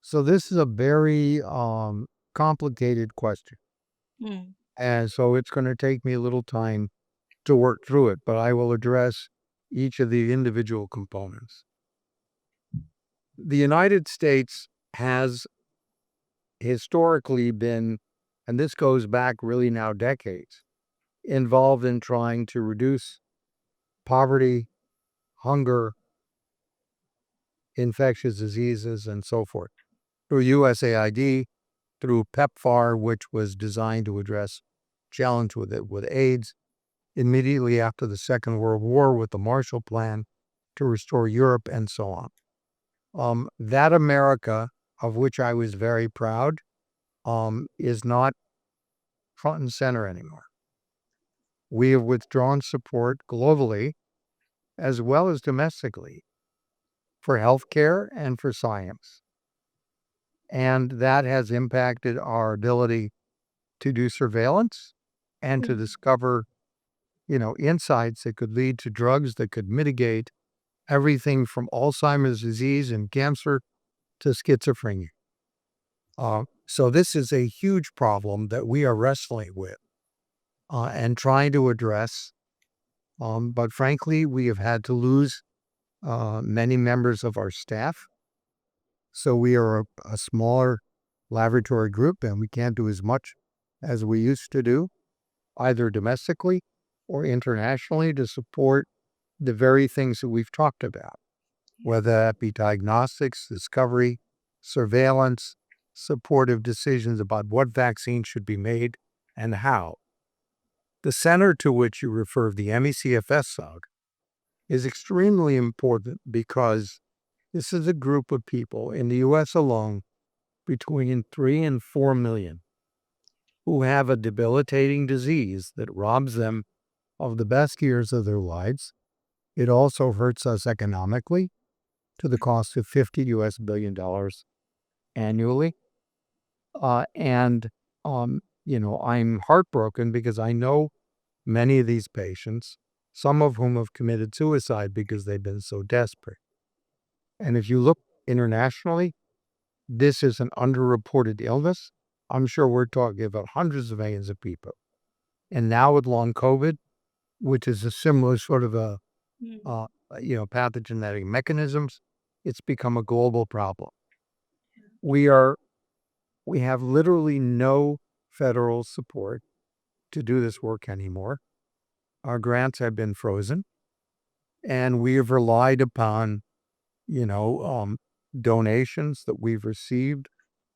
So this is a very complicated question. Hmm. And so it's going to take me a little time to work through it, but I will address each of the individual components. The United States has historically been, and this goes back really now decades, involved in trying to reduce poverty, hunger, infectious diseases, and so forth through USAID, through PEPFAR, which was designed to address challenge with AIDS, immediately after the Second World War with the Marshall Plan to restore Europe, and so on. That America, of which I was very proud, is not front and center anymore. We have withdrawn support globally as well as domestically for healthcare and for science. And that has impacted our ability to do surveillance and to discover, insights that could lead to drugs that could mitigate everything from Alzheimer's disease and cancer to schizophrenia. So this is a huge problem that we are wrestling with and trying to address. But frankly, we have had to lose many members of our staff. So we are a smaller laboratory group and we can't do as much as we used to do, either domestically or internationally, to support the very things that we've talked about, whether that be diagnostics, discovery, surveillance, supportive decisions about what vaccines should be made and how. The center to which you refer, the MECFS SOG, is extremely important because this is a group of people in the US alone between 3 and 4 million who have a debilitating disease that robs them of the best years of their lives. It also hurts us economically to the cost of $50 billion annually. And I'm heartbroken because I know many of these patients, some of whom have committed suicide because they've been so desperate. And if you look internationally, this is an underreported illness. I'm sure we're talking about hundreds of millions of people. And now with long COVID, which is a similar sort of pathogenetic mechanisms, it's become a global problem. We have literally no federal support to do this work anymore. Our grants have been frozen, and we have relied upon, donations that we've received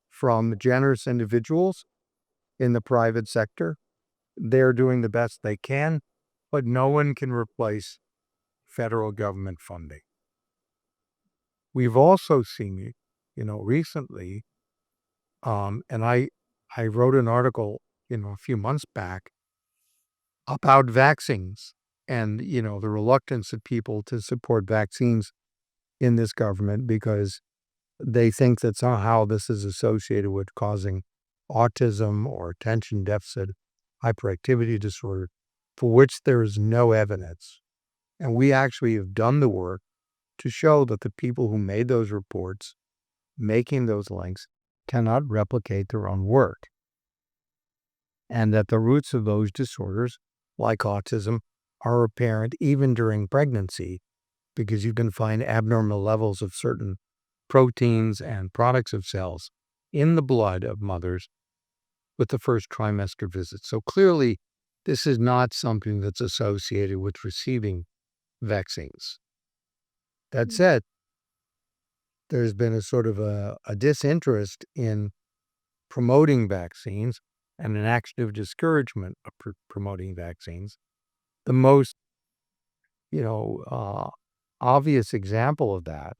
from generous individuals in the private sector. They're doing the best they can, but no one can replace federal government funding. We've also seen, recently, and I wrote an article, a few months back about vaccines and, the reluctance of people to support vaccines in this government because they think that somehow this is associated with causing autism or attention deficit hyperactivity disorder, for which there is no evidence. And we actually have done the work to show that the people who made those reports, making those links, cannot replicate their own work. And that the roots of those disorders, like autism, are apparent even during pregnancy, because you can find abnormal levels of certain proteins and products of cells in the blood of mothers with the first trimester visit. So clearly, this is not something that's associated with receiving vaccines. That said, there's been a sort of a disinterest in promoting vaccines and an active discouragement of promoting vaccines. The most, obvious example of that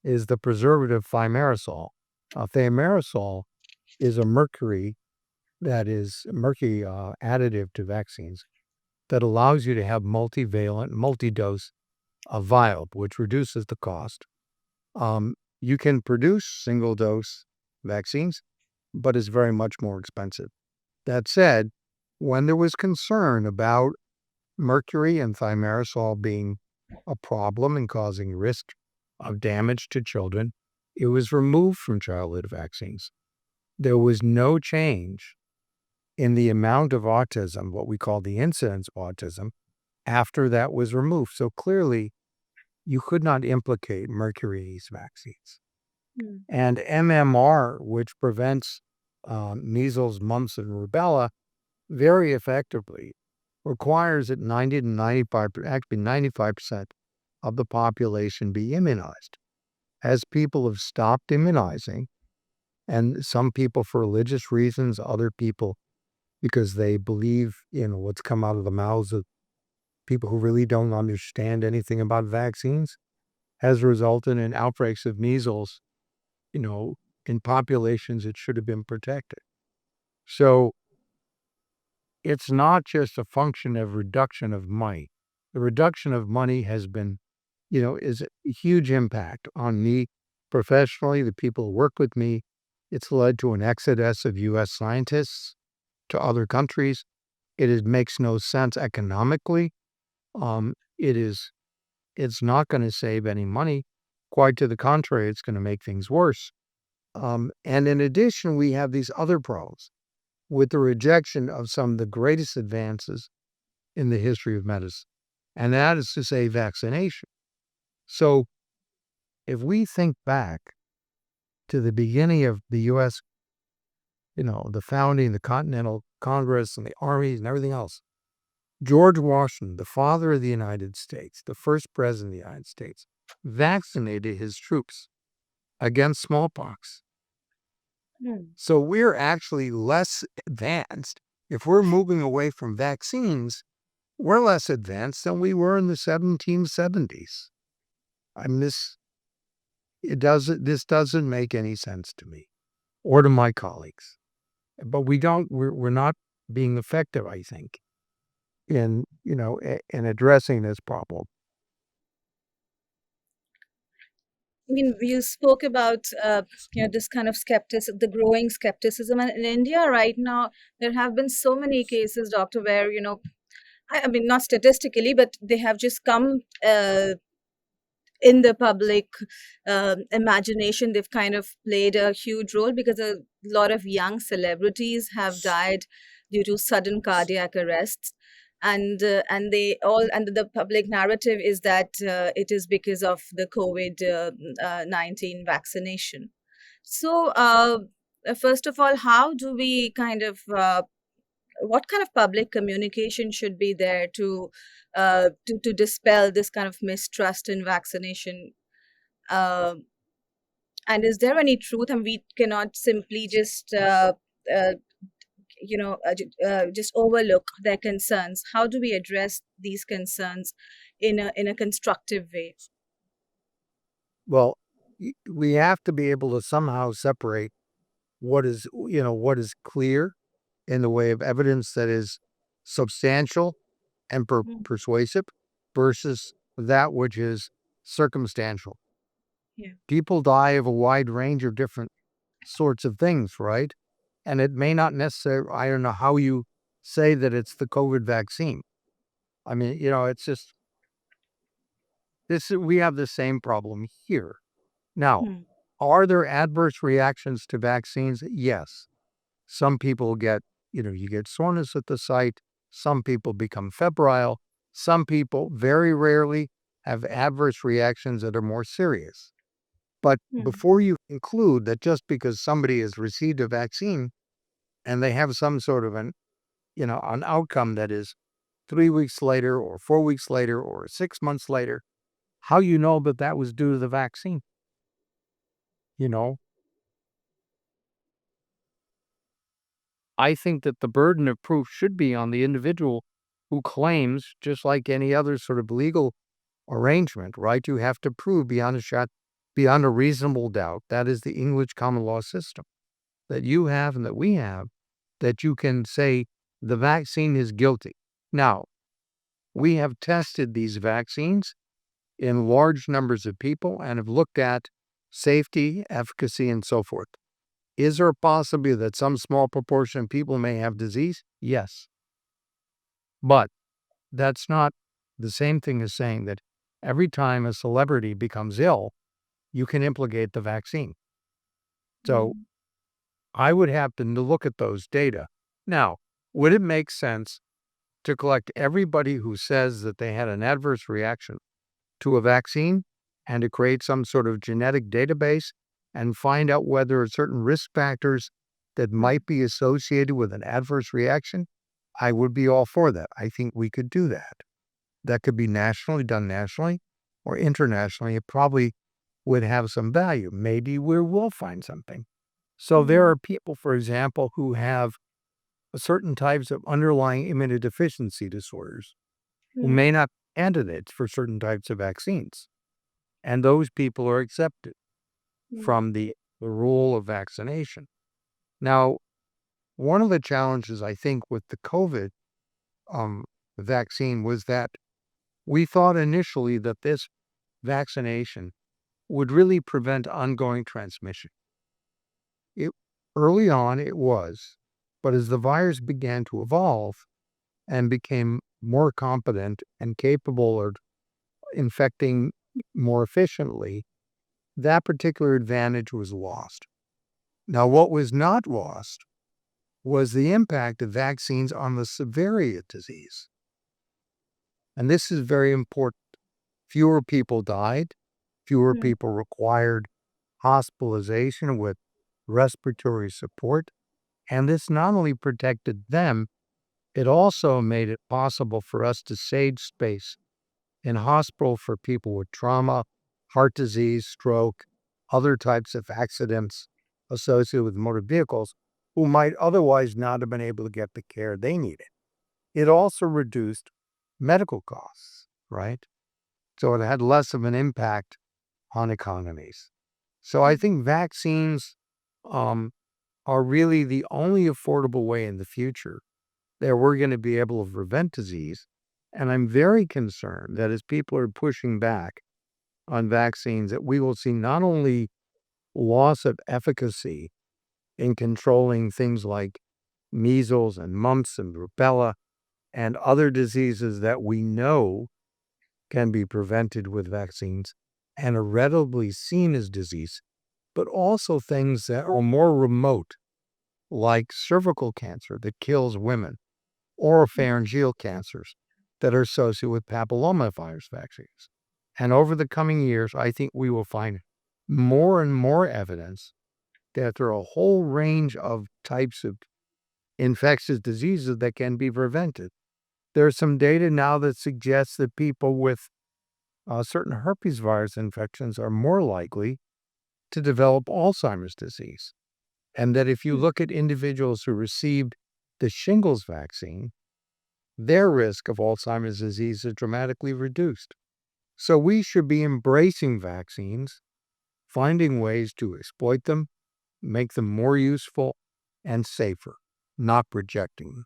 is the preservative thimerosal. Thimerosal is a mercury additive to vaccines that allows you to have multivalent, multi-dose vial, which reduces the cost. You can produce single-dose vaccines, but it's very much more expensive. That said, when there was concern about mercury and thimerosal being a problem and causing risk of damage to children, it was removed from childhood vaccines. There was no change in the amount of autism, what we call the incidence of autism, after that was removed. So clearly, you could not implicate mercury in these vaccines. And MMR, which prevents measles, mumps, and rubella very effectively, requires that 90 to 95, actually 95% of the population be immunized. As people have stopped immunizing, and some people for religious reasons, other people because they believe in what's come out of the mouths of people who really don't understand anything about vaccines, has resulted in outbreaks of measles, in populations that should have been protected. So it's not just a function of reduction of money. The reduction of money has been, is a huge impact on me professionally, the people who work with me. It's led to an exodus of U.S. scientists to other countries. Makes no sense economically. It's not going to save any money. Quite to the contrary, it's going to make things worse. And in addition, we have these other problems with the rejection of some of the greatest advances in the history of medicine, and that is to say vaccination. So if we think back to the beginning of the U.S., the founding, the Continental Congress and the armies and everything else, George Washington, the father of the United States, the first president of the United States, vaccinated his troops against smallpox. So we're actually less advanced. If we're moving away from vaccines, we're less advanced than we were in the 1770s. I mean, this doesn't make any sense to me or to my colleagues. But we're not being effective, I think, in addressing this problem. I mean, you spoke about this kind of skepticism, the growing skepticism, and in India right now there have been so many cases, doctor, where I mean, not statistically, but they have just come in the public imagination. They've kind of played a huge role because a lot of young celebrities have died due to sudden cardiac arrests, and they all, and the public narrative is that it is because of the COVID-19 vaccination. So first of all, how do we kind of what kind of public communication should be there to dispel this kind of mistrust in vaccination? Uh, and is there any truth? And we cannot simply just uh, just overlook their concerns. How do we address these concerns in a constructive way? Well, we have to be able to somehow separate what is clear in the way of evidence that is substantial and Mm, persuasive versus that which is circumstantial. yeah. People die of a wide range of different sorts of things, right? And it may not necessarily, I don't know how you say that it's the COVID vaccine. I mean, it's just we have the same problem here. Now, Hmm. are there adverse reactions to vaccines? Yes. Some people get, you get soreness at the site. Some people become febrile. Some people very rarely have adverse reactions that are more serious. But Hmm. before you conclude that just because somebody has received a vaccine and they have some sort of an outcome that is 3 weeks later or 4 weeks later or 6 months later, how you know that that was due to the vaccine? You know, I think that the burden of proof should be on the individual who claims, just like any other sort of legal arrangement, right? You have to prove beyond a reasonable doubt. That is the English common law system that you have and that we have, that you can say the vaccine is guilty. Now, we have tested these vaccines in large numbers of people and have looked at safety, efficacy, and so forth. Is there a possibility that some small proportion of people may have disease? Yes. But that's not the same thing as saying that every time a celebrity becomes ill, you can implicate the vaccine. So Hmm. I would have to look at those data. Now, would it make sense to collect everybody who says that they had an adverse reaction to a vaccine and to create some sort of genetic database and find out whether certain risk factors that Hmm. might be associated with an adverse reaction? I would be all for that. I think we could do that. That could be done nationally or internationally. It probably would have some value. Maybe we will find something. So there Hmm. are people, for example, who have certain types of underlying immunodeficiency disorders who Hmm. may not be candidates for certain types of vaccines. And those people are accepted Hmm. from the rule of vaccination. Now, one of the challenges I think with the COVID um, vaccine was that we thought initially that this vaccination would really prevent ongoing transmission. It, early on, it was, but as the virus began to evolve and became more competent and capable of infecting more efficiently, that particular advantage was lost. Now, what was not lost was the impact of vaccines on the severity of disease. And this is very important. Fewer people died, fewer Hmm. people required hospitalization with respiratory support. And this not only protected them, it also made it possible for us to save space in hospital for people with trauma, heart disease, stroke, other types of accidents associated with motor vehicles who might otherwise not have been able to get the care they needed. It also reduced medical costs, right? So it had less of an impact on economies. So I think vaccines um, are really the only affordable way in the future that we're going to be able to prevent disease. And I'm very concerned that as people are pushing back on vaccines that we will see not only loss of efficacy in controlling things like measles and mumps and rubella and other diseases that we know can be prevented with vaccines and are readily seen as disease, but also things that are more remote, like cervical cancer that kills women, or pharyngeal cancers that are associated with papillomavirus vaccines. And over the coming years, I think we will find more and more evidence that there are a whole range of types of infectious diseases that can be prevented. There's some data now that suggests that people with certain herpes virus infections are more likely to develop Alzheimer's disease. And that if you look at individuals who received the shingles vaccine, their risk of Alzheimer's disease is dramatically reduced. So we should be embracing vaccines, finding ways to exploit them, make them more useful and safer, not rejecting them.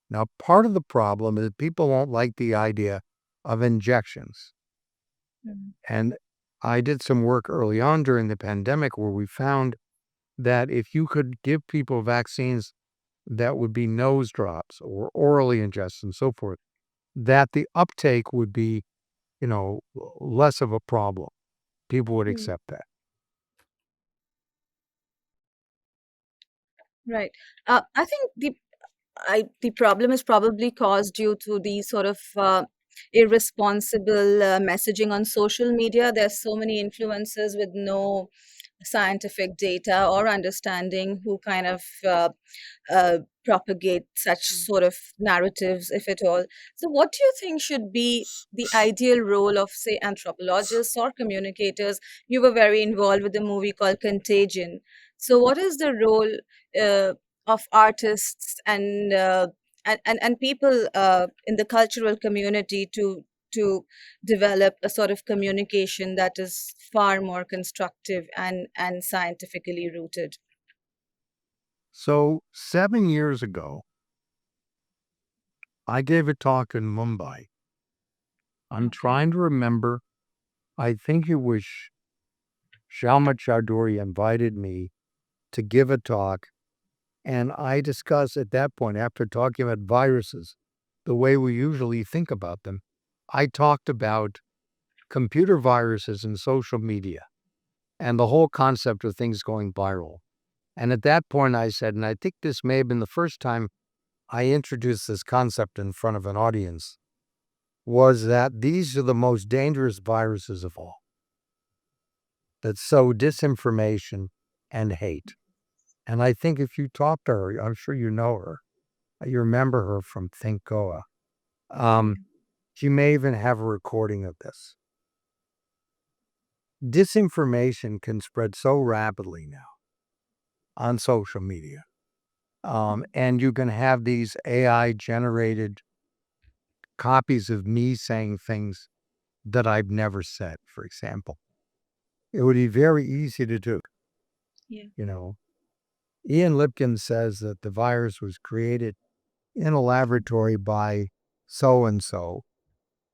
Now, part of the problem is people don't like the idea of injections. And I did some work early on during the pandemic where we found that if you could give people vaccines that would be nose drops or orally ingested and so forth, that the uptake would be, less of a problem. People would Mm. accept that. Right. I think the problem is probably caused due to the sort of irresponsible messaging on social media. There's so many influencers with no scientific data or understanding who kind of propagate such sort of narratives, if at all. So, what do you think should be the ideal role of, say, anthropologists or communicators? You were very involved with a movie called Contagion. So, what is the role of artists and people in the cultural community to develop a sort of communication that is far more constructive and scientifically rooted? So 7 years ago, I gave a talk in Mumbai. I'm Okay. trying to remember. I think it was Shalma Chowdhury invited me to give a talk. And I discussed at that point, after talking about viruses, the way we usually think about them, I talked about computer viruses and social media and the whole concept of things going viral. And at that point, I said, and I think this may have been the first time I introduced this concept in front of an audience, was that these are the most dangerous viruses of all that sow disinformation and hate. And I think if you talk to her, I'm sure you know her. You remember her from Think Goa. She may even have a recording of this. Disinformation can spread so rapidly now on social media. And you can have these AI generated copies of me saying things that I've never said, for example. It would be very easy to do. Yeah. You know, Ian Lipkin says that the virus was created in a laboratory by so and so,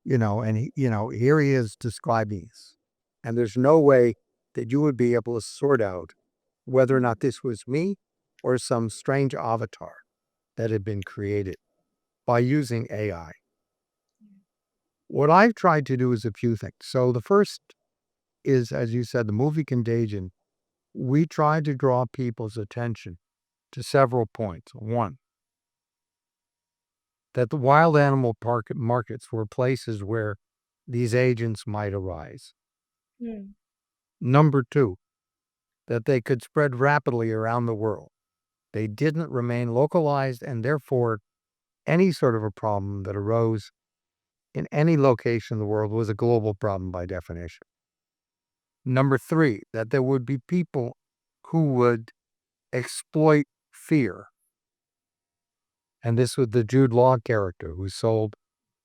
and here he is describing this. And there's no way that you would be able to sort out whether or not this was me or some strange avatar that had been created by using AI. What I've tried to do is a few things. So the first is, as you said, the movie Contagion. We tried to draw people's attention to several points. One, that the wild animal markets were places where these agents might arise. Mm. Number two, that they could spread rapidly around the world. They didn't remain localized, and therefore, any sort of a problem that arose in any location in the world was a global problem by definition. Number three, that there would be people who would exploit fear. And this was the Jude Law character who sold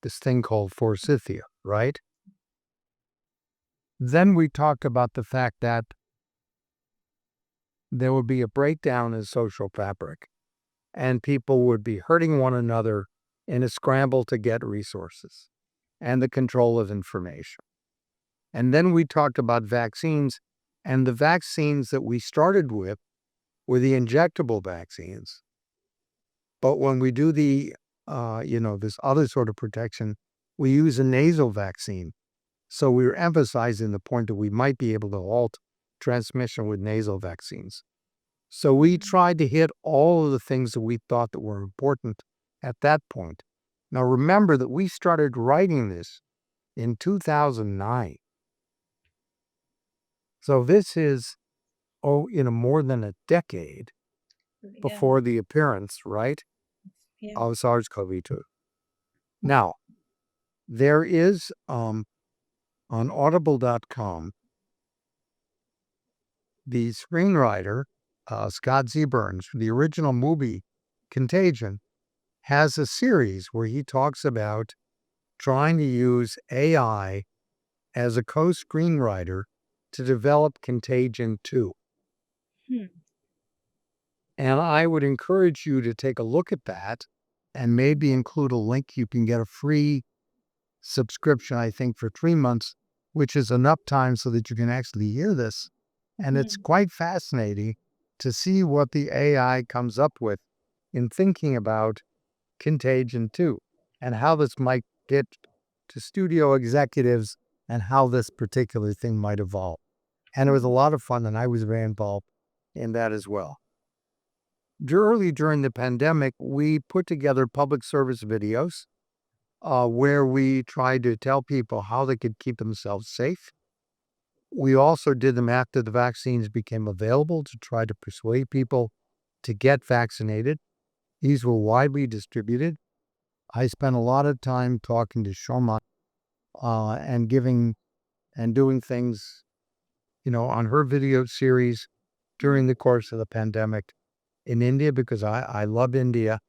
this thing called forsythia, right? Then we talk about the fact that there would be a breakdown in social fabric and people would be hurting one another in a scramble to get resources and the control of information. And then we talked about vaccines, and the vaccines that we started with were the injectable vaccines. But when we do this other sort of protection, we use a nasal vaccine. So we were emphasizing the point that we might be able to halt transmission with nasal vaccines. So we tried to hit all of the things that we thought that were important at that point. Now remember that we started writing this in 2009. So this is, more than a decade Yeah. before the appearance, right, Yeah. of SARS-CoV-2. Now, there is on audible.com, the screenwriter, Scott Z. Burns, the original movie Contagion, has a series where he talks about trying to use AI as a co-screenwriter to develop Contagion 2. Hmm. And I would encourage you to take a look at that and maybe include a link. You can get a free subscription, I think, for 3 months, which is enough time so that you can actually hear this. And it's quite fascinating to see what the AI comes up with in thinking about Contagion 2 and how this might get to studio executives and how this particular thing might evolve. And it was a lot of fun, and I was very involved in that as well. Early during the pandemic, we put together public service videos where we tried to tell people how they could keep themselves safe. We also did them after the vaccines became available to try to persuade people to get vaccinated. These were widely distributed. I spent a lot of time talking to Shoma and doing things, on her video series during the course of the pandemic in India, because I love India.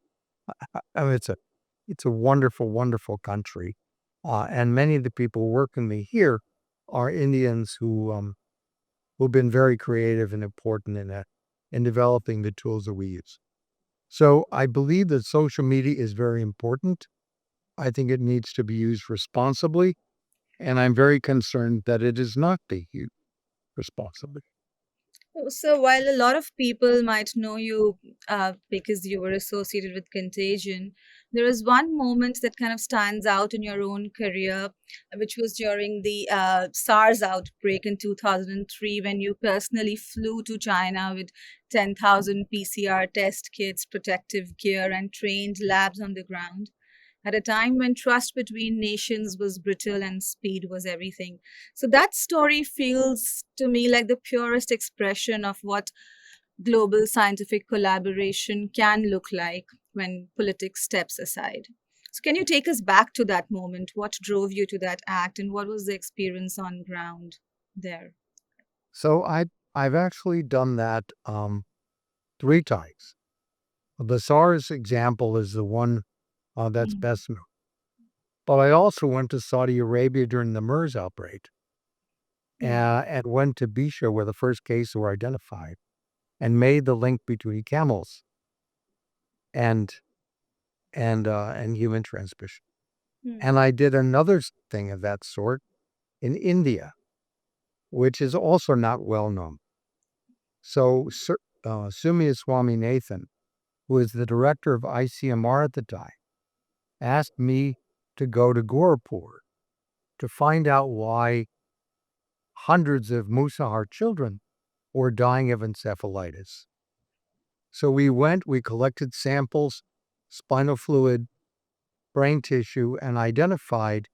I mean, it's a wonderful, wonderful country. And many of the people working me here are Indians who've been very creative and important in developing the tools that we use. So I believe that social media is very important. I think it needs to be used responsibly, and I'm very concerned that it is not being used responsibly. So while a lot of people might know you because you were associated with Contagion, there is one moment that kind of stands out in your own career, which was during the SARS outbreak in 2003, when you personally flew to China with 10,000 PCR test kits, protective gear, and trained labs on the ground at a time when trust between nations was brittle and speed was everything. So that story feels to me like the purest expression of what global scientific collaboration can look like when politics steps aside. So, can you take us back to that moment? What drove you to that act, and what was the experience on ground there? So I've actually done that 3 times. The SARS example is the one that's Mm. best known. But I also went to Saudi Arabia during the MERS outbreak Mm. and went to Bisha where the first cases were identified and made the link between camels and and human transmission. Mm. And I did another thing of that sort in India, which is also not well known. So Sumya Swaminathan, who is the director of ICMR at the time, asked me to go to Gorakhpur to find out why hundreds of Musahar children were dying of encephalitis. So we went, we collected samples, spinal fluid, brain tissue, and identified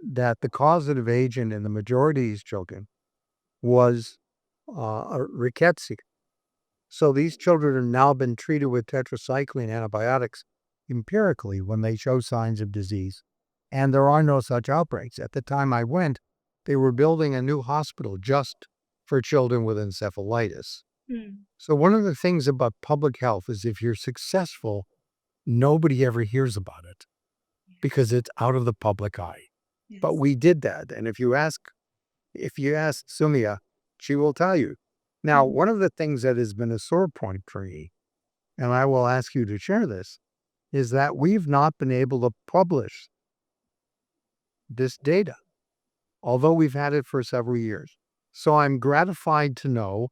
that the causative agent in the majority of these children was rickettsia. So these children have now been treated with tetracycline antibiotics empirically when they show signs of disease. And there are no such outbreaks. At the time I went, they were building a new hospital just for children with encephalitis. Mm. So one of the things about public health is if you're successful, nobody ever hears about it because it's out of the public eye. But Yes. we did that. And if you ask Sumia, she will tell you. Now, Mm. one of the things that has been a sore point for me, and I will ask you to share this, is that we've not been able to publish this data. although we've had it for several years. So I'm gratified to know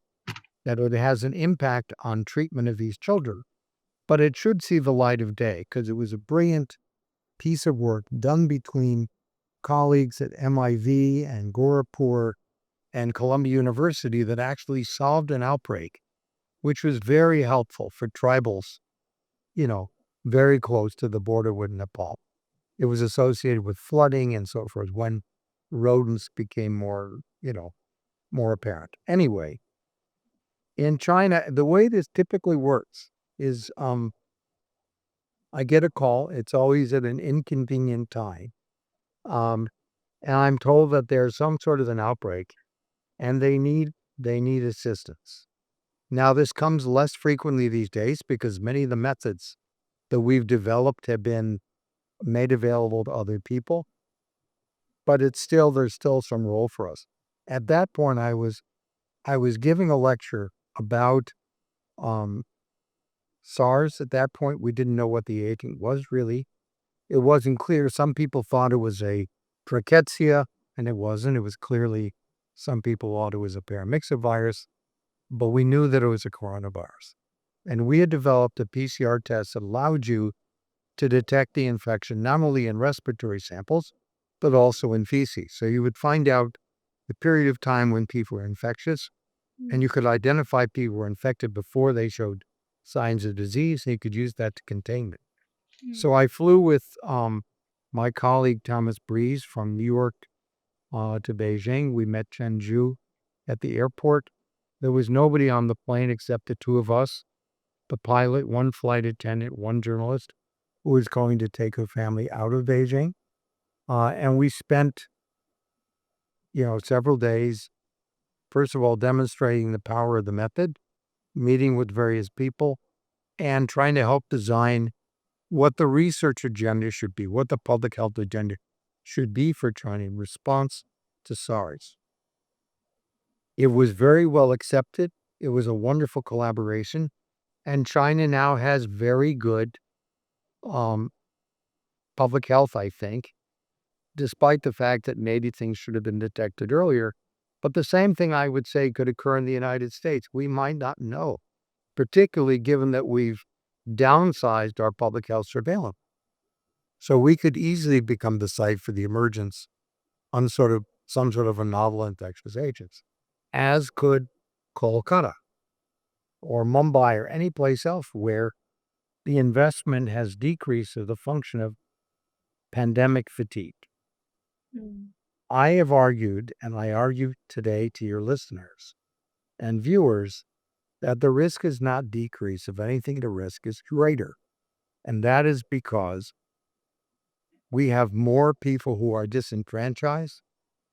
that it has an impact on treatment of these children. But it should see the light of day because it was a brilliant piece of work done between colleagues at MIV and Gorakhpur and Columbia University that actually solved an outbreak, which was very helpful for tribals, you know, very close to the border with Nepal. It was associated with flooding and so forth when rodents became more, more apparent. Anyway, in China, the way this typically works is I get a call. It's always at an inconvenient time. Um, and I'm told that there's some sort of an outbreak and they need assistance. Now, this comes less frequently these days because many of the methods that we've developed have been made available to other people, but there's still some role for us. At that point, I was giving a lecture about um, SARS. At that point, we didn't know what the agent was really. It wasn't clear. Some people thought it was a trichezia, and it wasn't. It was clearly, some people thought it was a paramyxovirus virus, but we knew that it was a coronavirus. And we had developed a PCR test that allowed you to detect the infection not only in respiratory samples, but also in feces. So you would find out the period of time when people were infectious, and you could identify people who were infected before they showed signs of disease, and you could use that to contain it. So I flew with my colleague Thomas Breeze from New York to Beijing. We met Chen Zhu at the airport. There was nobody on the plane except the two of us, the pilot, one flight attendant, one journalist who was going to take her family out of Beijing. And we spent, several days, first of all, demonstrating the power of the method, meeting with various people, and trying to help design what the research agenda should be, what the public health agenda should be for China in response to SARS. It was very well accepted. It was a wonderful collaboration. And China now has very good public health, I think, despite the fact that maybe things should have been detected earlier. But the same thing I would say could occur in the United States. We might not know, particularly given that we've downsized our public health surveillance. So we could easily become the site for the emergence on some sort of a novel infectious agents, as could Kolkata or Mumbai or any place else where the investment has decreased as a function of pandemic fatigue. Mm. I have argued, and I argue today to your listeners and viewers, that the risk is not decreased. If anything, the risk is greater. And that is because we have more people who are disenfranchised,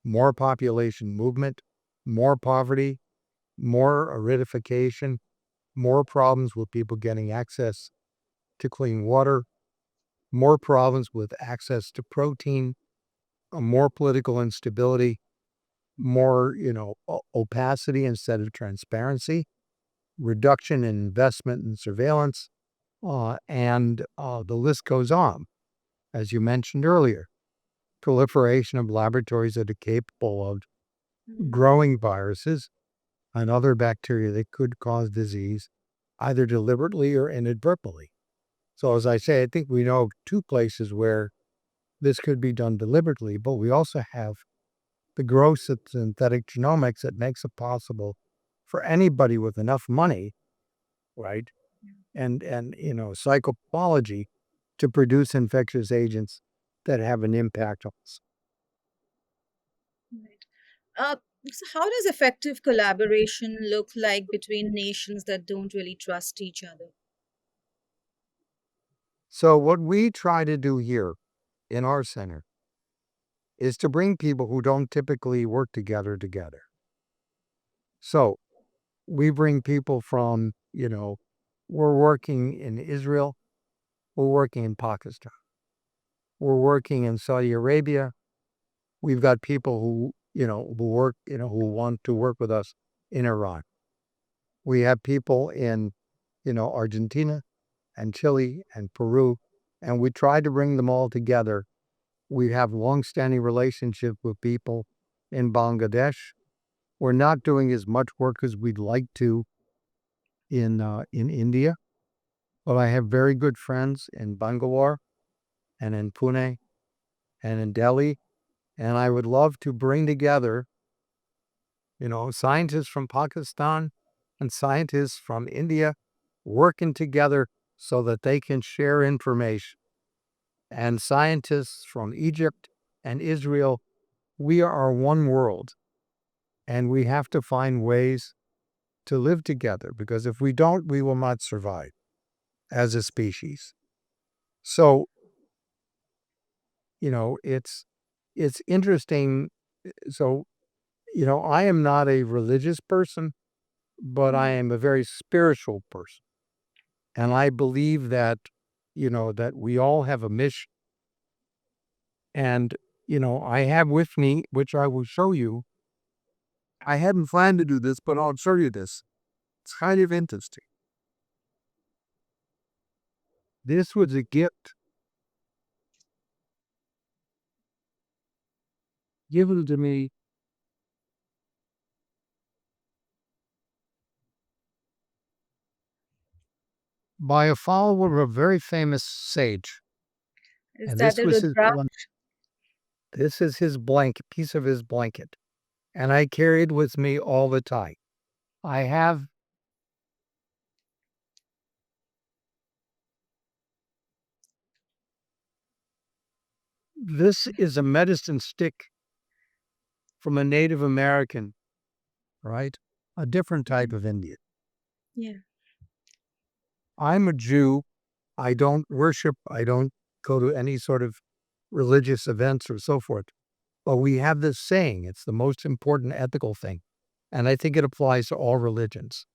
more population movement, more poverty, more aridification, more problems with people getting access to clean water, more problems with access to protein, more political instability, more, opacity instead of transparency, reduction in investment and surveillance, and the list goes on. As you mentioned earlier, proliferation of laboratories that are capable of growing viruses and other bacteria that could cause disease, either deliberately or inadvertently. So as I say, I think we know of two places where this could be done deliberately, but we also have the growth of synthetic genomics that makes it possible for anybody with enough money, right, and psychopathology to produce infectious agents that have an impact on us. Right. Uh, so, how does effective collaboration look like between nations that don't really trust each other? So what we try to do here in our center is to bring people who don't typically work together. So we bring people from, we're working in Israel, we're working in Pakistan, we're working in Saudi Arabia. We've got people who want to work with us in Iran. We have people in, Argentina and Chile and Peru, and we try to bring them all together. We have longstanding relationship with people in Bangladesh. We're not doing as much work as we'd like to in India, but I have very good friends in Bangalore and in Pune and in Delhi, and I would love to bring together, scientists from Pakistan and scientists from India working together so that they can share information. And scientists from Egypt and Israel, we are one world, and we have to find ways to live together, because if we don't, we will not survive as a species. So, it's interesting. So, I am not a religious person, but I am a very spiritual person. And I believe that, that we all have a mission. And, I have with me, which I will show you. I hadn't planned to do this, but I'll show you this. It's kind of interesting. This was a gift given to me by a follower of a very famous sage. Is And that this the was his Rudra? this is his piece of his blanket. And I carry it with me all the time. I have this is a medicine stick from a Native American, right? A different type of Indian. Yeah. I'm a Jew. I don't worship, I don't go to any sort of religious events or so forth. But we have this saying, it's the most important ethical thing. And I think it applies to all religions.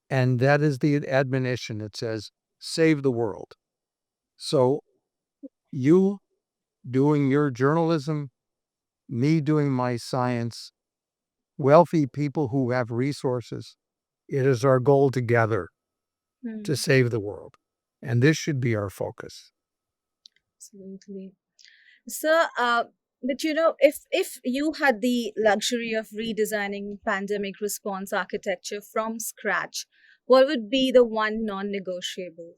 And that is the admonition. It says, save the world. So you doing your journalism, me doing my science, wealthy people who have resources, it is our goal together to Hmm. save the world. And this should be our focus. Absolutely. So, but if you had the luxury of redesigning pandemic response architecture from scratch, what would be the one non-negotiable?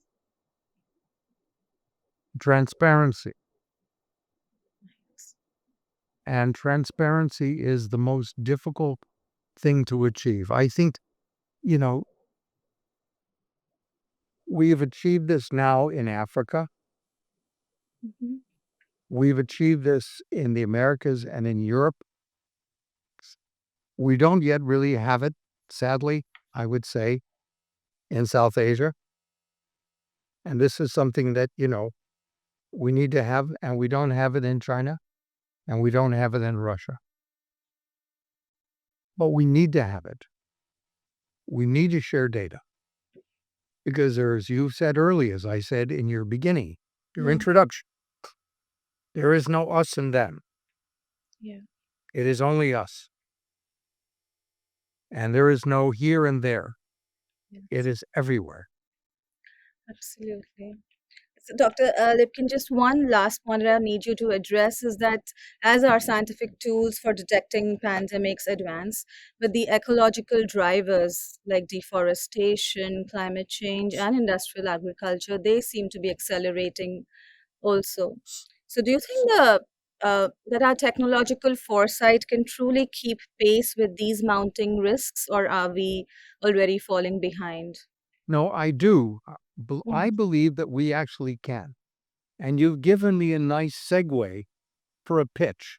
Transparency. And transparency is the most difficult thing to achieve. I think, you know, we've achieved this now in Africa. Mhm. We've achieved this in the Americas and in Europe. We don't yet really have it, sadly, I would say, in South Asia. And this is something that, we need to have, and we don't have it in China, and we don't have it in Russia. But we need to have it. We need to share data. Because as you said earlier, as I said in your beginning, your Yeah. introduction, there is no us and them. Yeah. It is only us. And there is no here and there. It Yes. is everywhere. Absolutely. So, Dr. Lipkin, just one last point that I need you to address is that as our scientific tools for detecting pandemics advance, but the ecological drivers like deforestation, climate change, and industrial agriculture, they seem to be accelerating also. So, do you think that our technological foresight can truly keep pace with these mounting risks, or are we already falling behind? No, I do. I Mhm. believe that we actually can. And you've given me a nice segue for a pitch.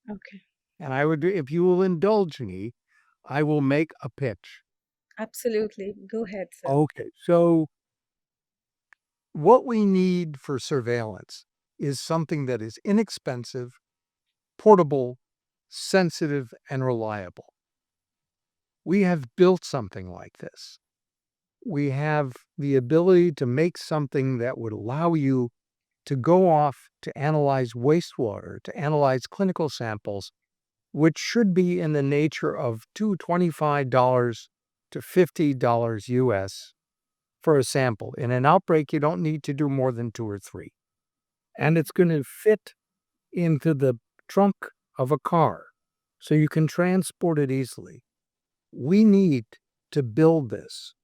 Okay, And if you will indulge me, I will make a pitch. absolutely. Go ahead, sir. Okay. So, what we need for surveillance is something that is inexpensive, portable, sensitive, and reliable. We have built something like this. We have the ability to make something that would allow you to go off to analyze wastewater, to analyze clinical samples, which should be in the nature of $25 to $50 US for a sample. In an outbreak, you don't need to do more than 2 or 3. And it's going to fit into the trunk of a car. so you can transport it easily. We need to build this.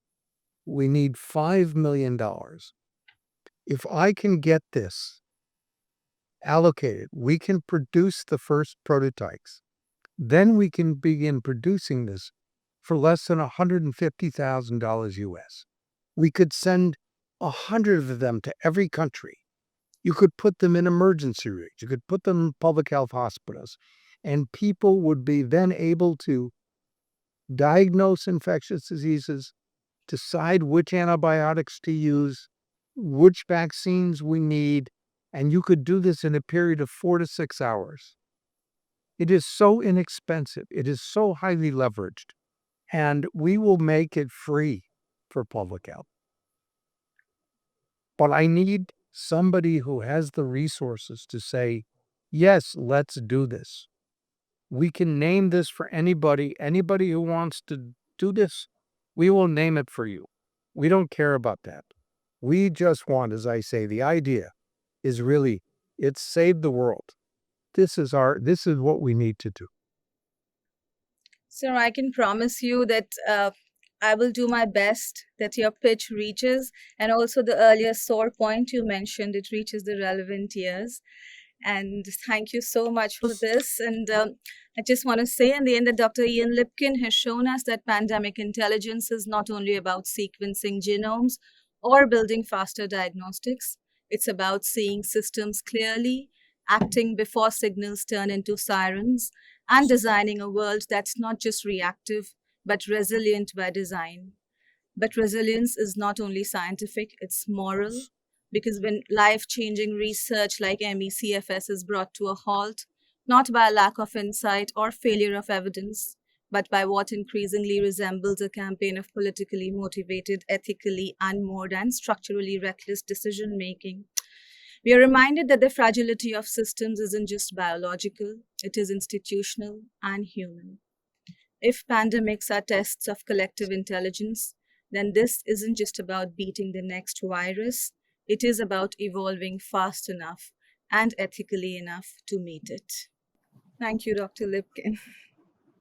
We need $5 million. If I can get this allocated, we can produce the first prototypes. Then we can begin producing this for less than $150,000 US. We could send 100 of them to every country. You could put them in emergency rooms. You could put them in public health hospitals. And people would be then able to diagnose infectious diseases, decide which antibiotics to use, which vaccines we need, and you could do this in a period of 4 to 6 hours. It is so inexpensive. It is so highly leveraged, and we will make it free for public health. But I need somebody who has the resources to say, yes, let's do this. We can name this for anybody who wants to do this. We will name it for you. We don't care about that. We just want, as I say, the idea is really, it's save the world. This is what we need to do. Sir, I can promise you that I will do my best that your pitch reaches, and also the earlier sore point you mentioned, it reaches the relevant ears. And thank you so much for this. And I just want to say in the end that Dr. Ian Lipkin has shown us that pandemic intelligence is not only about sequencing genomes or building faster diagnostics, it's about seeing systems clearly, acting before signals turn into sirens, and designing a world that's not just reactive, but resilient by design. But resilience is not only scientific, it's moral. Because when life changing research like MECFS is brought to a halt, not by a lack of insight or failure of evidence, but by what increasingly resembles a campaign of politically motivated, ethically unmoored, and structurally reckless decision making, we are reminded that the fragility of systems isn't just biological, it is institutional and human. If pandemics are tests of collective intelligence, then this isn't just about beating the next virus, it is about evolving fast enough and ethically enough to meet it. Thank you, Dr. Lipkin.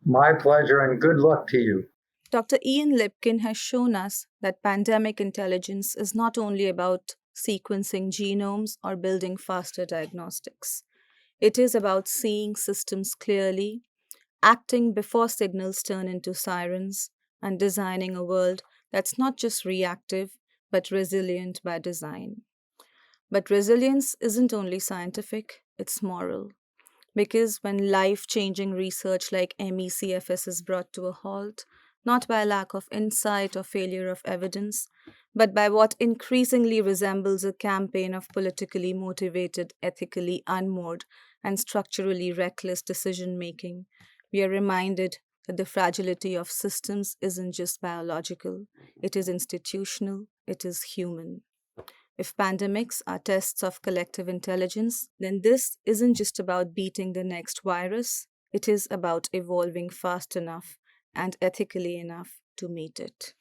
My pleasure, and good luck to you. Dr. Ian Lipkin has shown us that pandemic intelligence is not only about sequencing genomes or building faster diagnostics. It is about seeing systems clearly, acting before signals turn into sirens, and designing a world that's not just reactive, but resilient by design. But resilience isn't only scientific, it's moral. Because when life changing research like MECFS is brought to a halt, not by lack of insight or failure of evidence, but by what increasingly resembles a campaign of politically motivated, ethically unmoored, and structurally reckless decision making, we are reminded that the fragility of systems isn't just biological, it is institutional, it is human. If pandemics are tests of collective intelligence, then this isn't just about beating the next virus, it is about evolving fast enough and ethically enough to meet it.